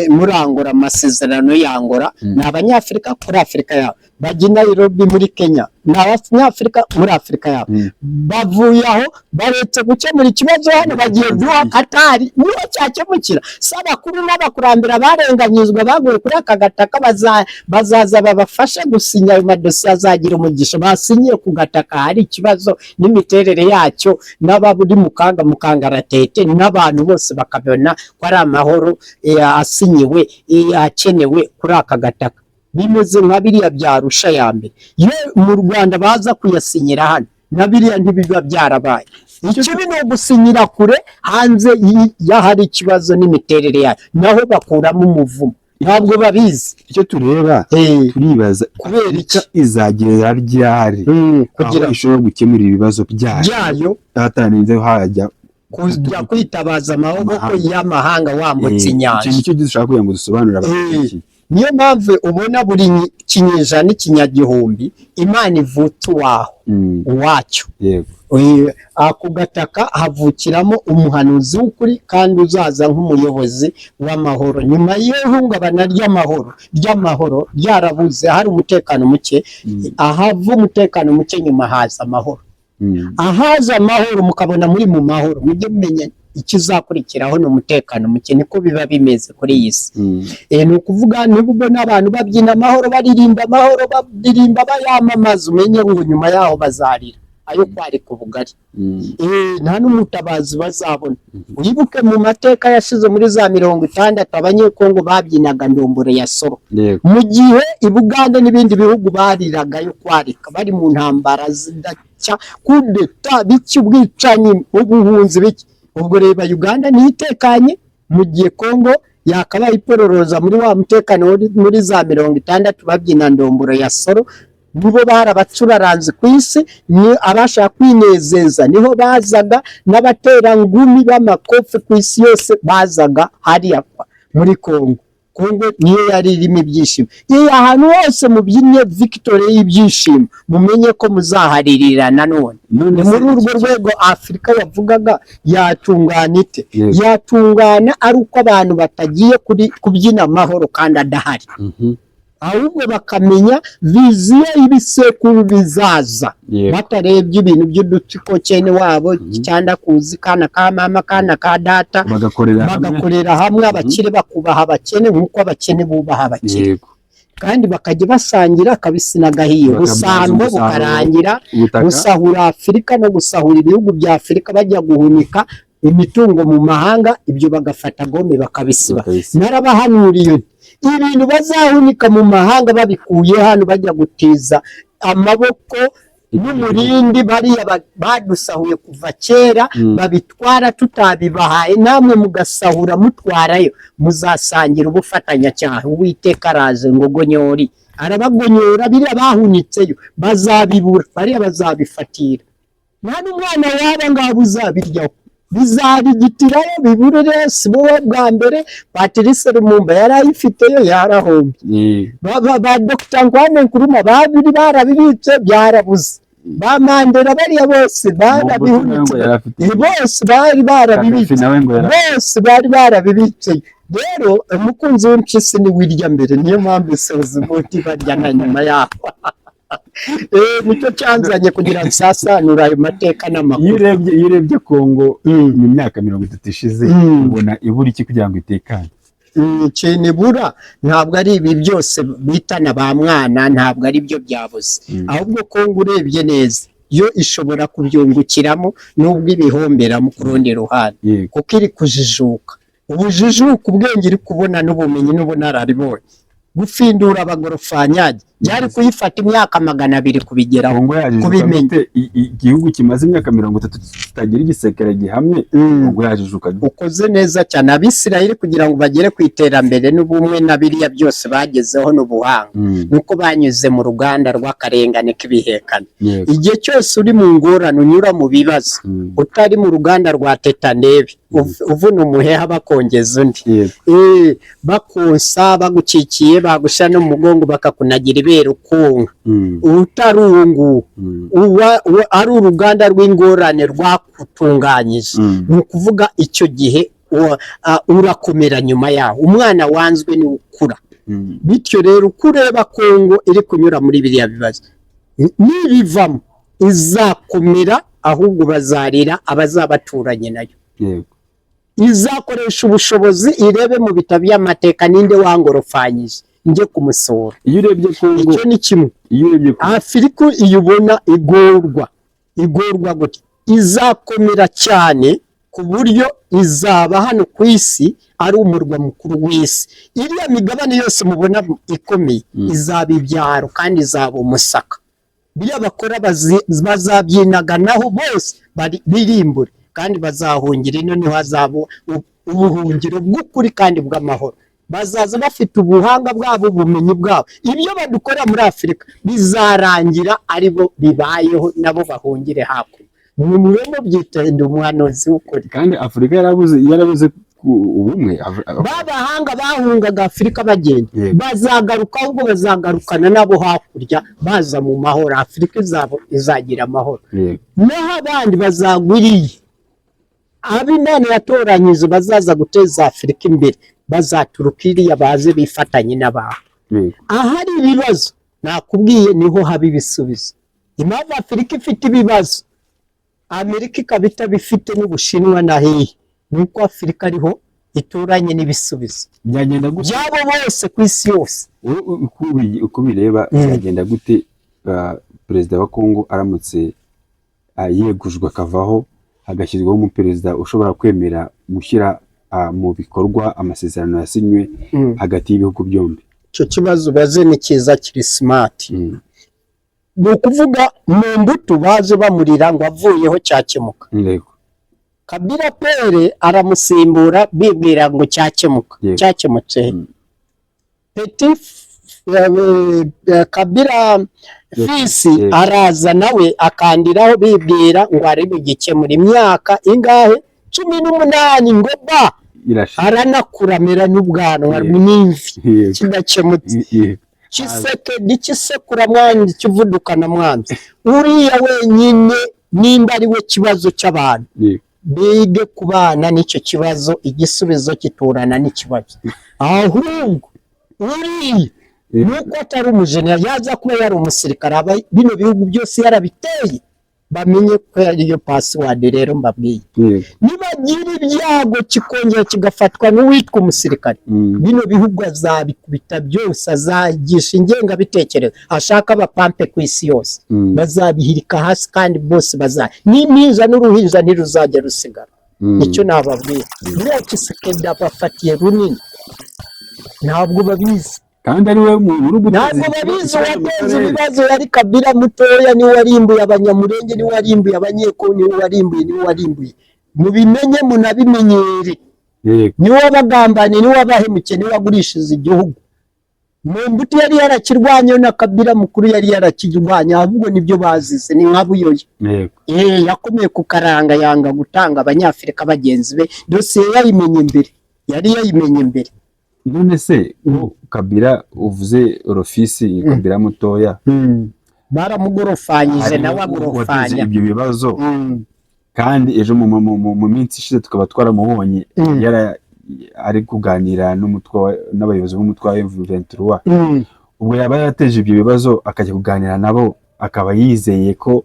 muri Angola, amasezerano y'Angola, ni abanyafurika kuri Afurika yabo, bajya i Nairobi muri Kenya, ni abanyafurika muri Afurika yabo, bavuye aho baretse gukemura ikibazo hano bagiye guha Katari, niho cyakemukira. Sabakuru n'abakurambere barenganyizwa baguye kuri aka gataka, bazaza babafasha gusinya ayo madosiye, azagira umugisha. Basinyiye ku gataka hari ikibazo n'imiterere yacyo, n'ababuri mu kangaratete, n'abantu bose bakabona ko ari amahoro asinyiwe akenewe kuri aka gataka. Bimeze nka biriya bya Arusha ya mbere, iyo mu Rwanda baza kuyasinyira hano na biriya ntibiba byarabaye. Ikibi ni ugusinyira kure hanze y'ahari ikibazo n'imiterere yayo, naho bakuramo umuvumo, ntabwo babizi. Icyo tureba turibaza kubera iki izagera ryari kugira ishobora gukemura ibibazo byayo hatarinze hajya kujya kwitabaza amaboko y'amahanga wambutse inyanja. Icyo dushaka kugira ngo dusobanurire abaturage. Niyo mpamvu ubona buri kinyejana n'ikinyagihumbi Imana ivutse uwacyo. Ako gataka havukiramo umuhanuzi w'ukuri kandi uzaza nk'umuyobozi w'amahoro. Nyuma y'ihungabana ry'amahoro ryarabuze, hari umutekano muke, ahava umutekano muke nyuma haza amahoro. Ahaza amahoro mukabona muri mu mahoro, mujye mumenya ikizakurikiraho ni umutekano muke. Niko biba bimeze kuri iyi si. Ni ukuvuga niba ubona abantu babyina amahoro, baririmba amahoro, baririmba bayamamaza, umenye ngo nyuma yaho bazarira ayo kwarika ubugari. Nta n'umutabazi bazabona. Wibuke mu mateka yashize muri za 60 abanyekongo babyinaga ndombore ya soro, mu gihe i Buganda n'ibindi bihugu bariraga yo kwarika, bari mu ntambara zidacya, kudeta biki, ubwicanyi, ubuhunzi biki. Ubwo reba Uganda nitekanye, mu gihe Kongo yakabaye ipororoza muri wa mutekano muri za 60 babyina ndomboro ya soro. Nibo barabacuraranze ku isi, ni abashaka kwinezeza niho bazaga, n'abatera ngumi b'amakofe ku isi yose bazaga hariya muri Kongo. Kongo niyo yari irimo ibyishimo. Iyo ahantu hose mubyinye victory y'ibyishimo, mumenye ko muzaharirira nanone. Muri urwo rwego Afurika yavugaga yatungana ite? Yatungana ari uko abantu batagiye kubyina amahoro kandi adahari, ahubwo bakamenya viziyo y'ibisekuru bizaza, batarebye ibintu by'udutsiko cyene wabo cyanda kuzi kana ka mama kana ka data, bagakorera hamwe, abakire bakubaha abakene nk'uko abakene bubaha abakire, kandi bakajya basangira kabisi n'agahiye. Ubusambo bukarangira, gusahura Afurika no gusahura ibihugu bya Afurika, bajya guhunika imitungo mu mahanga, ibyo bagafata gome bakabisiba. Narabahanuriye ibintu bazahunika mu mahanga babikuye hano bajya gutiza amaboko n'umurindi bariya badusahuye kuva kera babitwara tutabibahaye, namwe mugasahura mutwarayo, muzasangira ubufatanyacyaha. Uwiteka araje ngo gonyori, arabagonyora, biriya bahunitseyo bazabibura, bariya bazabifatira. nta n'umwana waba ngabo uzabiryaho, bizabigitirayo bibure. Resi wowe bwa mbere Patrice Lumumba yari ayifiteyo yarahombye, ba Dr Kwame Nkrumah babiri barabibitse byarabuze, ba Mandela bariya bose barabihunitse, bose bari barabibitse, bose bari barabibitse. Rero umukunzi w'impyisi ni wirya mbere, niyo mpamvu isoza umuti barya na nyuma yaho. Nicyo cyanzanye kugira ngo sasanure ayo mateka n'amakuru. Iyo urebye Kongo mu myaka 30 ishize, ubona ibura iki kugira ngo itekane? Ikintu ibura ntabwo ari ibi byose bitana ba mwana, ntabwo ari byo byabuze, ahubwo Kongo urebye neza yo ishobora kubyungukiramo nubwo ibihomberamo ku rundi ruhande, kuko iri kujijuka. Ubujijuka, ubwenge iri kubona n'ubumenyi n'ubunararibonye, gufindura abagorofanyagi byari kuyifata imyaka 200 kubigeraho, kubimenya. Igihugu kimaze imyaka 30 kitagira igisekere gihamye, ubwo yajijuka. Ukoze neza cyane. Abisirayeli kugira ngo bagere ku iterambere n'ubumwe na biriya byose bagezeho n'ubuhanga, nuko banyuze mu ruganda rw'akarengane k'ibihekane. Igihe cyose uri mu ngorane, unyura mu bibazo, utari mu ruganda rwa tetanebe uvuna umuheha bakongeza undi, bakonsa bagucikiye, bagusha no mu mugongo bakakunagira ibere ukunga, utari uwungu ari uruganda rw'ingorane rwakutunganyije. ni ukuvuga icyo gihe urakomera nyuma yaho. Umwana wanzwe ni ukura. Bityo rero uko ureba Kongo iri kunyura muri biriya bibazo, nibivamo izakomera, ahubwo bazarira abazabaturanye nayo. Izakoresha ubushobozi, irebe mu bitabo by'amateka ninde wangorofanyije njye kumusura. Iyo urebye Kongo, icyo ni kimwe. Afurika iyubona igorwa gutya, izakomera cyane ku buryo izaba hano ku isi ari umurwa mukuru w'isi. Iriya migabane yose mubona ikomeye izaba ibyaro kandi izaba umusaka. Biriya bakora bazabyinaganaho bose birimbure, kandi bazahungira ino, niho hazaba ubuhungiro bw'ukuri kandi bw'amahoro. Bazaza bafite ubuhanga bwabo, ubumenyi bwabo. Ibyo badukora muri Afurika bizarangira aribo bibayeho, nabo bahungire hakurya. Mwemwe byitende umuhanuzi w'ukuri. Kandi Afurika yarabuze ubumwe. Babahanga bahungaga Afurika bagenda, bazagaruka, ahubwo bazagarukana nabo hakurya, baza mu mahoro. Afurika izagira amahoro, naho abandi bazagwiriye. Ab'Imana yatoranyije bazaza guteza Afurika imbere, bazaturuka iriya baze bifatanye n'abantu. Ahari ibibazo nakubwiye niho haba ibisubizo. Impamvu Afurika ifite ibibazo, Amerika ikaba itabifite, n'Ubushinwa na hehe, nuko Afurika ariho ituranye n'ibisubizo byabo bose ku isi yose. Uko bireba byagenda gute perezida wa Kongo aramutse yegujwe akavaho, hagashyirwaho umuperezida ushobora kwemera gushyira mu bikorwa amasezerano yasinywe hagati y'ibihugu byombi? Icyo kibazo baze ni cyiza, kiri smart. Ni ukuvuga mu mbuto baje bamurira ngo avuyeho cyakemuka. Kabila Pere aramusimbura bibwira ngo cyakemuka. Cyakemutse Petit Kabila Fisi araza nawe akandiraho bibwira ngo ari bugikemura. Imyaka ingahe? 18 ngo ba aranakuramera n'ubwanwa n'imvi kidakemutse. Tshisekedi kisekura mwanzi kivudukana mwanzi. Uriya wenyine nimba ari we kibazo cy'abantu, bige kubana n'icyo kibazo, igisubizo kiturana n'ikibazo. Ahubwo uriya nuko atari umujenerali, yaza kuba yari umusirikare, bino bihugu byose yarabiteye, bamenye ko ariyo password. Rero mbabwiye, nibagira ibyago kikongera kigafatwa n'uwitwa umusirikare, bino bihugu azabikubita byose, azagisha ingengabitekerezo, ashaka abapampe ku isi yose, bazabihirika hasi, kandi bose n'impinja n'uruhinja ntiruzajya rusigara. Icyo nababwiye, buriya Tshisekedi abafatiye runini, ntabwo babizi. kandi ari we muntu uri ntabwo babizi uwateza ibibazo yari Kabila mutoya, niwe warimbuye Abanyamurenge, niwe warimbuye Abanyekongo, niwe warimbuye mubimenye munabimenyere. niwe wabagambaniye, niwe wabahemukiye, niwe wagurishije igihugu. Mobutu yari yarakirwanya na Kabila mukuru yari yarakirwanya, ahubwo nibyo bazize, ni nka Buyoya. Yakomeye ku karanga, yanga gutanga Abanyafurika bagenzi be, dosiye yayimenye mbere. None se Kabila uvuze Rofisi Kabila mutoya, baramugorofanyije nawe agorofanya ibyo bibazo, kandi ejo mu minsi ishize tukaba twaramubonye ari kuganira n'abayobozi b'umutwe wa M23. Ubwo yaba yarateje ibyo bibazo akajya kuganira nabo, akaba yizeye ko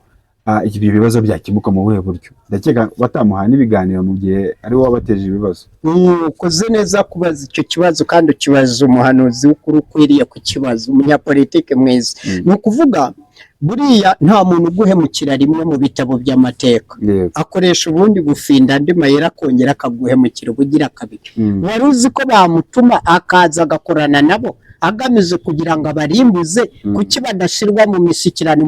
ibyo bibazo byakemuka mu buhe buryo? Ndakeka batamuha n'ibiganiro mu gihe ari wowe wabateje ibibazo. Ukoze neza kubaza icyo kibazo, kandi ukibaza umuhanuzi w'ukuri ukwiriye kukibaza, umunyapolitike mwiza. Ni ukuvuga buriya nta muntu uguhemukira rimwe mu bitabo by'amateka, akoresha ubundi gufinda andi mayera akongera akaguhemukira ubugira kabiri. Wari uzi ko bamutuma akaza agakorana nabo agamije kugira ngo abarimbuze? Kuki badashirwa mu mishyikirano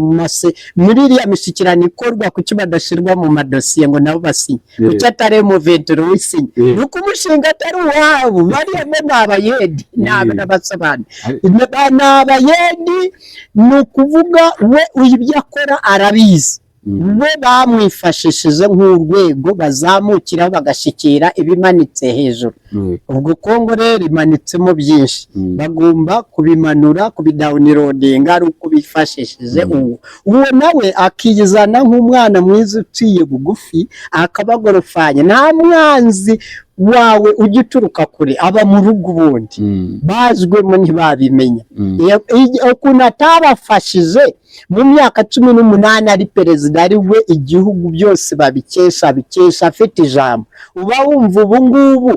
muri iriya mishyikirano ikorwa? Kuki badashirwa mu madosiye ngo nabo basinye? Kuki atari M23 wisinye? Nuko umushinga atari uwabo, bariya ni abayedi, ni abasobanyi, ni abayedi. Ni ukuvuga we ibyo akora arabizi, we bamwifashishije nk'urwego bazamukiraho bagashyikira ibimanitse hejuru. Ubwo Kongo rero imanitsemo byinshi, bagomba kubimanura, kubidawunirodinga ari uko bifashishije uwo nawe akizana nk'umwana mwiza uciye bugufi akabagorofanya. Nta mwanzi wawe ujya uturuka kure, aba mu rugo ubundi bazwemo ntibabimenya. Ukuntu atabafashije mu myaka 18 ari perezida, ari we igihugu byose babikesha afite ijambo. Uba wumva ubu ngubu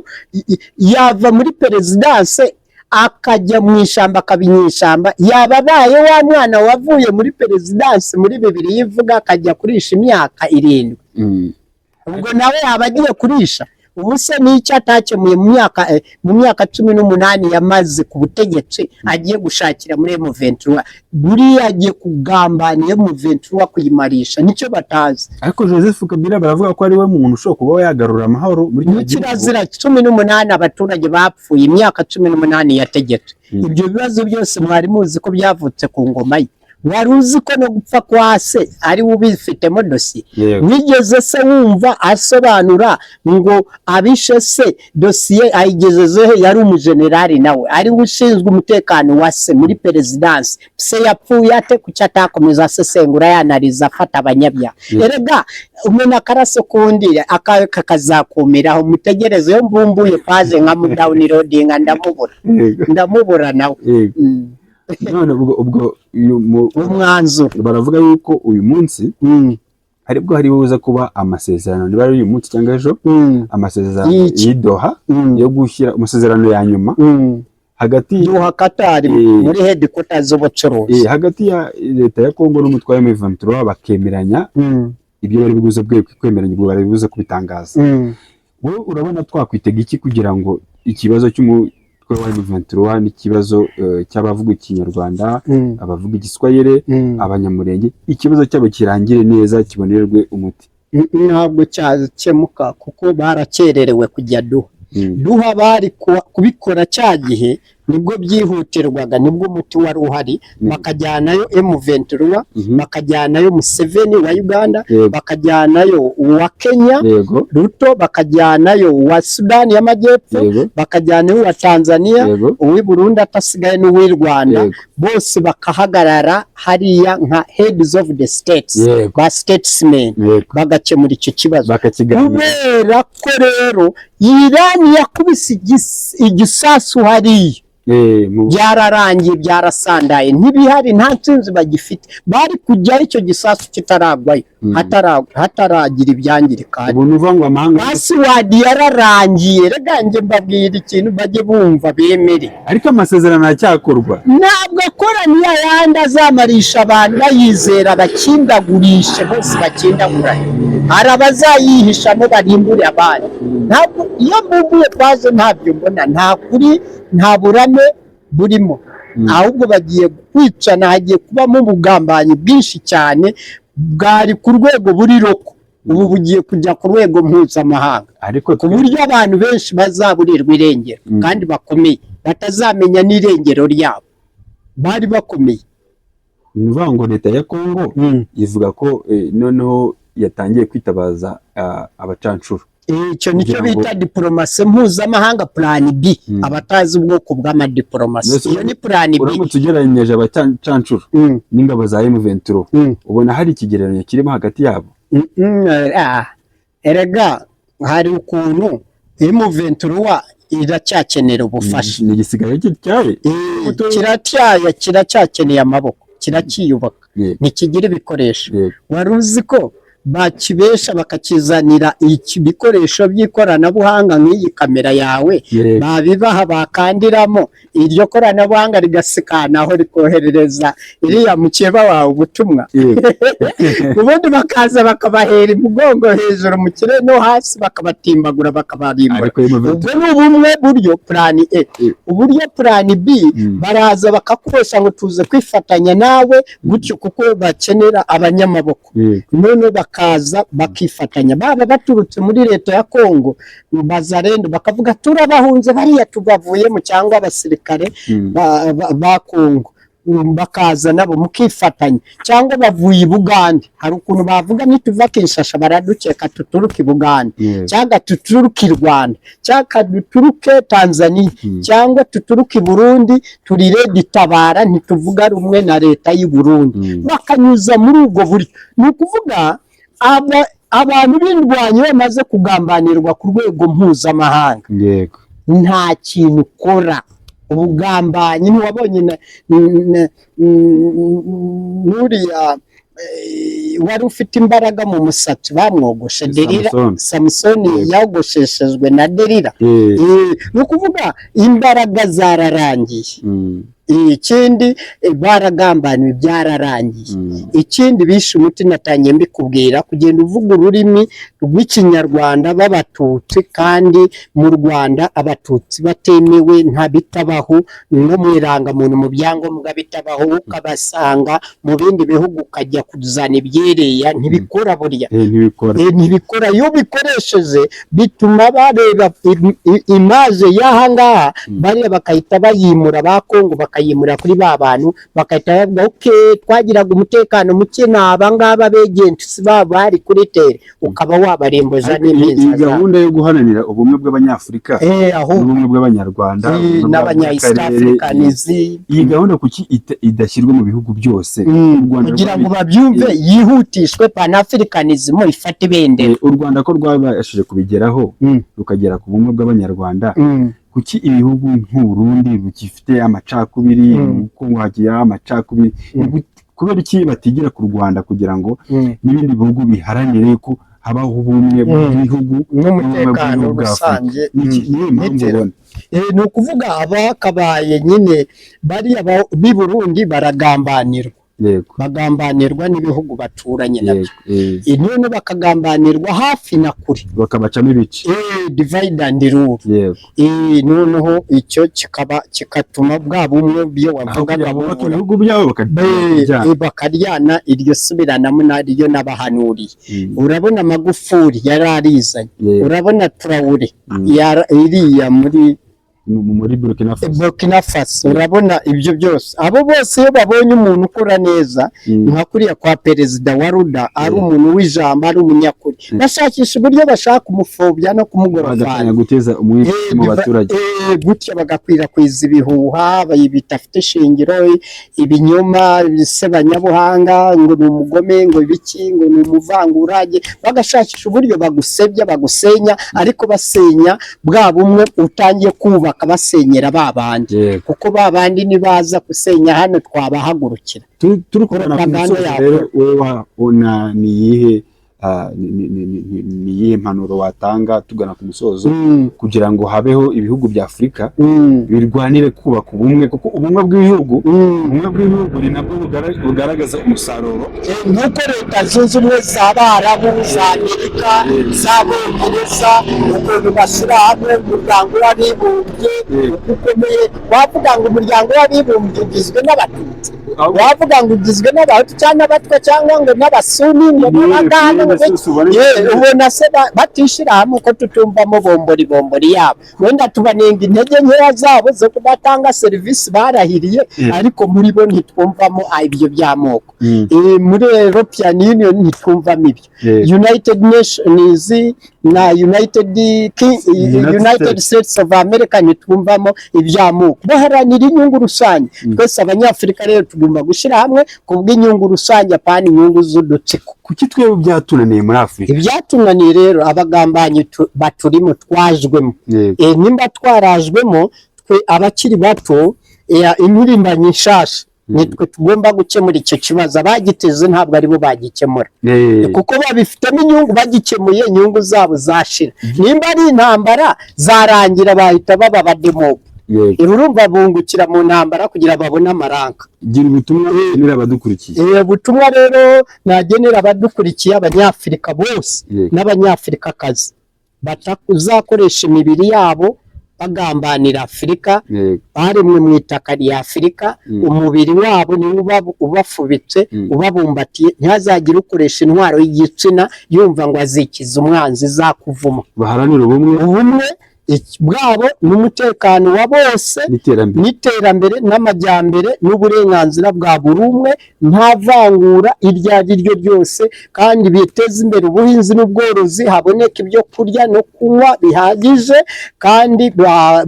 yava muri perezidanse akajya mu ishyamba, akabinyishamba, yababaye wa mwana wavuye muri perezidanse muri 2000 yivuga akajya kurisha imyaka 7. Ubwo nawe yaba agiye kurisha. Ubu se n'icyo atakemuye mu myaka 18 yamaze ku butegetsi, agiye gushakira muri M23. Buriya agiye kugambaniye M23 kuyimarisha, nicyo batazi. Ariko Joseph Kabila baravuga ko ari we muntu ushobora kuba yagarura amahoro muri kirazira. 18 abaturage bapfuye, imyaka 18 yategetse. Ibyo bibazo byose mwari muzi ko byavutse ku ngoma ye. Wari uzi ko no gupfa kwa se ari ubifitemo dosiye? Wigeze se wumva asobanura ngo abishe se dosiye ayigezezeho? Yari umujenerali nawe, ari ushinzwe umutekano wa se muri perezidansi. Se yapfuye ate? Kuki atakomeza asesengura yanariza afata abanyabyaha? Erega umuntu akaraso kundi kakazakumiraho, mutegereze. Yo mbumbuye paje nka mudawunirodinga ndamubura nawe. None ubwo umwanzuro baravuga yuko uyu munsi aribwo hari buza kuba amasezerano, niba ari uyu munsi cyangwa ejo, amasezerano y'Doha yo gushyira amasezerano ya nyuma hagati Doha Qatar muri headquarters z'ubucuruzi, hagati ya leta ya Kongo n'umutwe wa M23 bakemeranya ibyo bari buguze kwemeranya, ubwo bari buze kubitangaza. Wowe urabona twakwitega iki kugira ngo ikibazo cy'umutwe wa M23 n'ikibazo cy'abavuga ikinyarwanda, abavuga igiswahili, Abanyamurenge, ikibazo cyabo kirangire neza, kibonerwe umuti? Ntabwo cyakemuka kuko barakererewe kujya Doha. Bari kubikora cya gihe nibwo byihutirwaga, nibwo umuti wari uhari. Bakajyanayo M23, bakajyanayo Museveni wa Uganda, bakajyanayo uwa Kenya Ruto, bakajyanayo uwa Sudani y'Amajyepfo, bakajyanayo uwa Tanzania, uw'i Burundi atasigaye n'uw'i Rwanda. Bose bakahagarara hariya nka heads of the states, ba statesmen, bagakemura icyo kibazo. Kubera ko rero Irani yakubise igisasu hariya, byararangiye, byarasandaye, ntibihari, nta nsinzi bagifite. Bari kujyaho icyo gisasu kitaragwayo, hataragira ibyangirika. Ubu nuvuga ngo amahanga pasiwadi yararangiye. Rega nje mbabwira ikintu bajye bumva bemere. Ariko amasezerano aracyakorwa. Ntabwo akora niya yandi azamarisha abantu bayizera, bakindagurishe bose bakindagura. Hari abazayihisha no barimbure abandi. Ntabwo iyo mbumbuye twaje ntabyo mbona, nta kuri nta burame burimo. ahubwo bagiye kwicana, hagiye kubamo ubugambanyi bwinshi cyane bwari ku rwego buri roko, ubu bugiye kujya ku rwego mpuzamahanga, ariko ku buryo abantu benshi bazaburirwa irengero kandi bakomeye, batazamenya n'irengero ryabo, bari bakomeye. ni ukuvuga ngo leta ya Kongo ivuga ko noneho yatangiye kwitabaza abacanshuro. Icyo nicyo bita diplomasi mpuzamahanga, plan B. Abatazi ubwoko bw'amadiplomasi, iyo ni plan B. Uramutse ugereranyije abacanshuro n'ingabo za M23, ubona hari ikigereranyo kirimo hagati yabo? Erega hari ukuntu M23 iracyakenera ubufasha, ni igisigaye gityaye, kiracyakeneye amaboko, kiracyiyubaka, ntikigira ibikoresho. Wari uzi ko bakibesha bakakizanira ibikoresho by'ikoranabuhanga nk'iyi kamera yawe, babibaha bakandiramo iryo koranabuhanga rigasikanaho rikoherereza iriya mukeba wawe ubutumwa, ubundi bakaza bakabahera imugongo hejuru mu kirere no hasi, bakabatimbagura bakabarimbura. ubwo ni ubumwe buryo plan A. Uburyo plan B baraza bakakoresha ngo tuze kwifatanya nawe gutyo, kuko bakenera abanyamaboko, none bakaza bakifatanya, baba baturutse muri leta ya Kongo bazarendo bakavuga turabahunze bariya tubavuyemo, cyangwa abasirikare ba Kongo bakaza nabo mukifatanya, cyangwa bavuye i Bugande. Hari ukuntu bavuga nituva Kinshasa baradukeka tuturuka i Bugande, cyangwa tuturuka i Rwanda, cyangwa tuturuke Tanzania, cyangwa tuturuka i Burundi, turi ready tabara, ntituvuga rumwe na leta y'u Burundi, bakanyuza muri ubwo buryo. Ni ukuvuga abantu b'indwanyi bamaze kugambanirwa ku rwego mpuzamahanga, nta kintu ukora. Ubugambanyi ntiwabonye nuriya wari ufite imbaraga mu musatsi bamwogoshe Delila, Samusoni yagosheshejwe na Delila. Ni ukuvuga imbaraga zararangiye. Ikindi baragambaniwe byararangiye. Ikindi bishe umuti, natangiye mbikubwira, kugenda uvuga ururimi rw'ikinyarwanda b'abatutsi, kandi mu Rwanda abatutsi batemewe, nta bitabaho no mu irangamuntu, mu byangombwa bitabaho, ukabasanga mu bindi bihugu ukajya kuzana ibyereya, ntibikora burya, ntibikora. Iyo bikoresheje bituma bareba imaje y'ahangaha, bariya bakahita bayimura, ba Kongo bakayimura kuri ba bantu, bakahita bavuga okay, twagiraga umutekano muke, n'abangaba begenti babo bari kuri tere, ukaba wabaremboza n'iminsi. Iyi gahunda yo guharanira ubumwe bw'abanyafurika n'ubumwe bw'abanyarwanda n'abanya-East Africanism, iyi gahunda kuki idashyirwa mu bihugu byose kugira ngo babyumve, yihutishwe Pan-Africanism ifate ibendera? U Rwanda ko rwabashije kubigeraho rukagera ku bumwe bw'abanyarwanda, kuki ibihugu nk'Uburundi bugifite amacakubiri, Kongo hagira amacakubiri, kubera iki batigira ku Rwanda kugira ngo n'ibindi bihugu biharanire ko habaho ubumwe bw'ibihugu n'umutekano rusange? Ni ukuvuga abakabaye nyine bariya b'i Burundi baragambanirwa, bagambanirwa n'ibihugu baturanye nabyo, none bakagambanirwa hafi na kure, bakabacamo ibice, divide and rule. Noneho icyo kikatuma bwa bumwe byo wavugaga ibihugu byabo bakaryana, iryo subiranamo naryo n'abahanuriye. Urabona Magufuli yararizanye, urabona Traore iriya muri Burkina Faso, urabona ibyo byose. Abo bose iyo babonye umuntu ukora neza nka kuriya kwa perezida wa Ruda, ari umuntu w'ijambo, ari umunyakuri, bashakisha uburyo bashaka kumufobya no kumugorofana, guteza umwete mu baturage, gutya bagakwirakwiza ibihuha bidafite ishingiro, ibinyoma, sebanyabuhanga, ngo ni umugome, ngo ibiki, ngo ni umuvangurage, bagashakisha uburyo bagusebya, bagusenya, ariko basenya bwa bumwe utangiye kubaka, basenyera babandi, kuko babandi nibaza gusenya hano twabahagurukira. Turi kubona ku musozi rero, wowe wabona ni iyihe ni iyihe mpanuro watanga tugana ku musozo kugira ngo habeho ibihugu bya Afurika birwanire kubaka ubumwe, kuko ubumwe bw'ibihugu ni nabwo bugaragaza umusaruro. Nk'uko leta zunze ubumwe z'Abarabu, za Amerika, z'Abongereza, ukuntu bashyira hamwe umuryango w'abibumbye ukomeye. Wavuga ngo umuryango w'abibumbye ugizwe n'Abatutsi, wavuga ngo ugizwe n'Abahutu cyangwa Abatwa cyangwa ngo n'Abasuni ngo n'Abaganda, ubona se batishira hamwe ko tutumvamo bombori yabo. Wenda tubanenga intege nkeya zabo zo kudatanga serivisi barahiriye, ariko muri bo ntitwumvamo ibyo by'amoko. Muri European Union ntitwumvamo ibyo. United Nations na United States of America ntitwumvamo iby'amoko. Baharanira inyungu rusange. Twese Abanyafurika rero tugomba gushyira hamwe ku bw'inyungu rusange, apana inyungu z'udutsiko. Kuki twebwe byatunaniye muri Afurika? Ibyatunaniye rero abagambanyi baturimo twajwemo. Nimba twarajwemo twe abakiri bato, impirimbanyi nshasha nitwe tugomba gukemura icyo kibazo. Abagiteze ntabwo aribo bagikemura, kuko babifitemo inyungu. Bagikemuye inyungu zabo zashira. Nimba ari intambara zarangira bahita baba abademobe. Urumva bungukira mu ntambara kugira babone amaranka. Gira ubutumwa genera abadukurikiye. Ubutumwa rero nagenera abadukurikiye, Abanyafurika bose n'Abanyafurikakazi batakuzakoresha imibiri yabo bagambanira Afurika. Baremwe mu itaka rya Afurika, umubiri wabo ni ubafubitse ubabumbatiye. Ntihazagire ukoresha intwaro y'igitsina yumva ngo azikiza umwanzi zakuvuma. Baharanira ubumwe bwabo n'umutekano wa bose n'iterambere n'amajyambere n'uburenganzira bwa buri umwe, nta vangura iryo ari ryo ryose, kandi biteze imbere ubuhinzi n'ubworozi, haboneka ibyo kurya no kunywa bihagije, kandi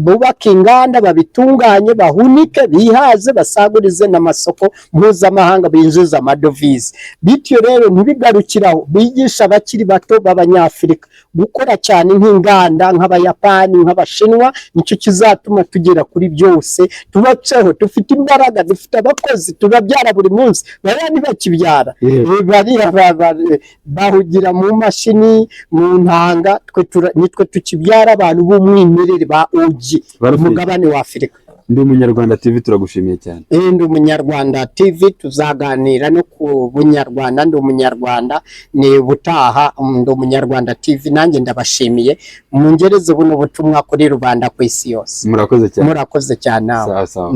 bubaka inganda, babitunganye, bahunike, bihaze, basagurize n'amasoko mpuzamahanga, binjiza amadovize. Bityo rero ntibigarukiraho, bigisha abakiri bato b'Abanyafurika gukora cyane nk'inganda nk'Abayapani, nk'Abashinwa. Nicyo kizatuma tugera kuri byose. Tubaceho, dufite imbaraga, dufite abakozi, turabyara buri munsi. Bariya ntibakibyara, bahugira mu mashini, mu ntanga. Nitwe tukibyara abantu b'umwimerere ba OG umugabane wa Afurika. Ndi Umunyarwanda TV turagushimiye cyane. Ndi Umunyarwanda TV tuzaganira no ku Bunyarwanda. Ndi Umunyarwanda ni butaha. Ndi Umunyarwanda TV nanjye ndabashimiye. Mungereze buno butumwa kuri rubanda ku isi yose. Murakoze cyane. Murakoze cyane. Sawa sawa.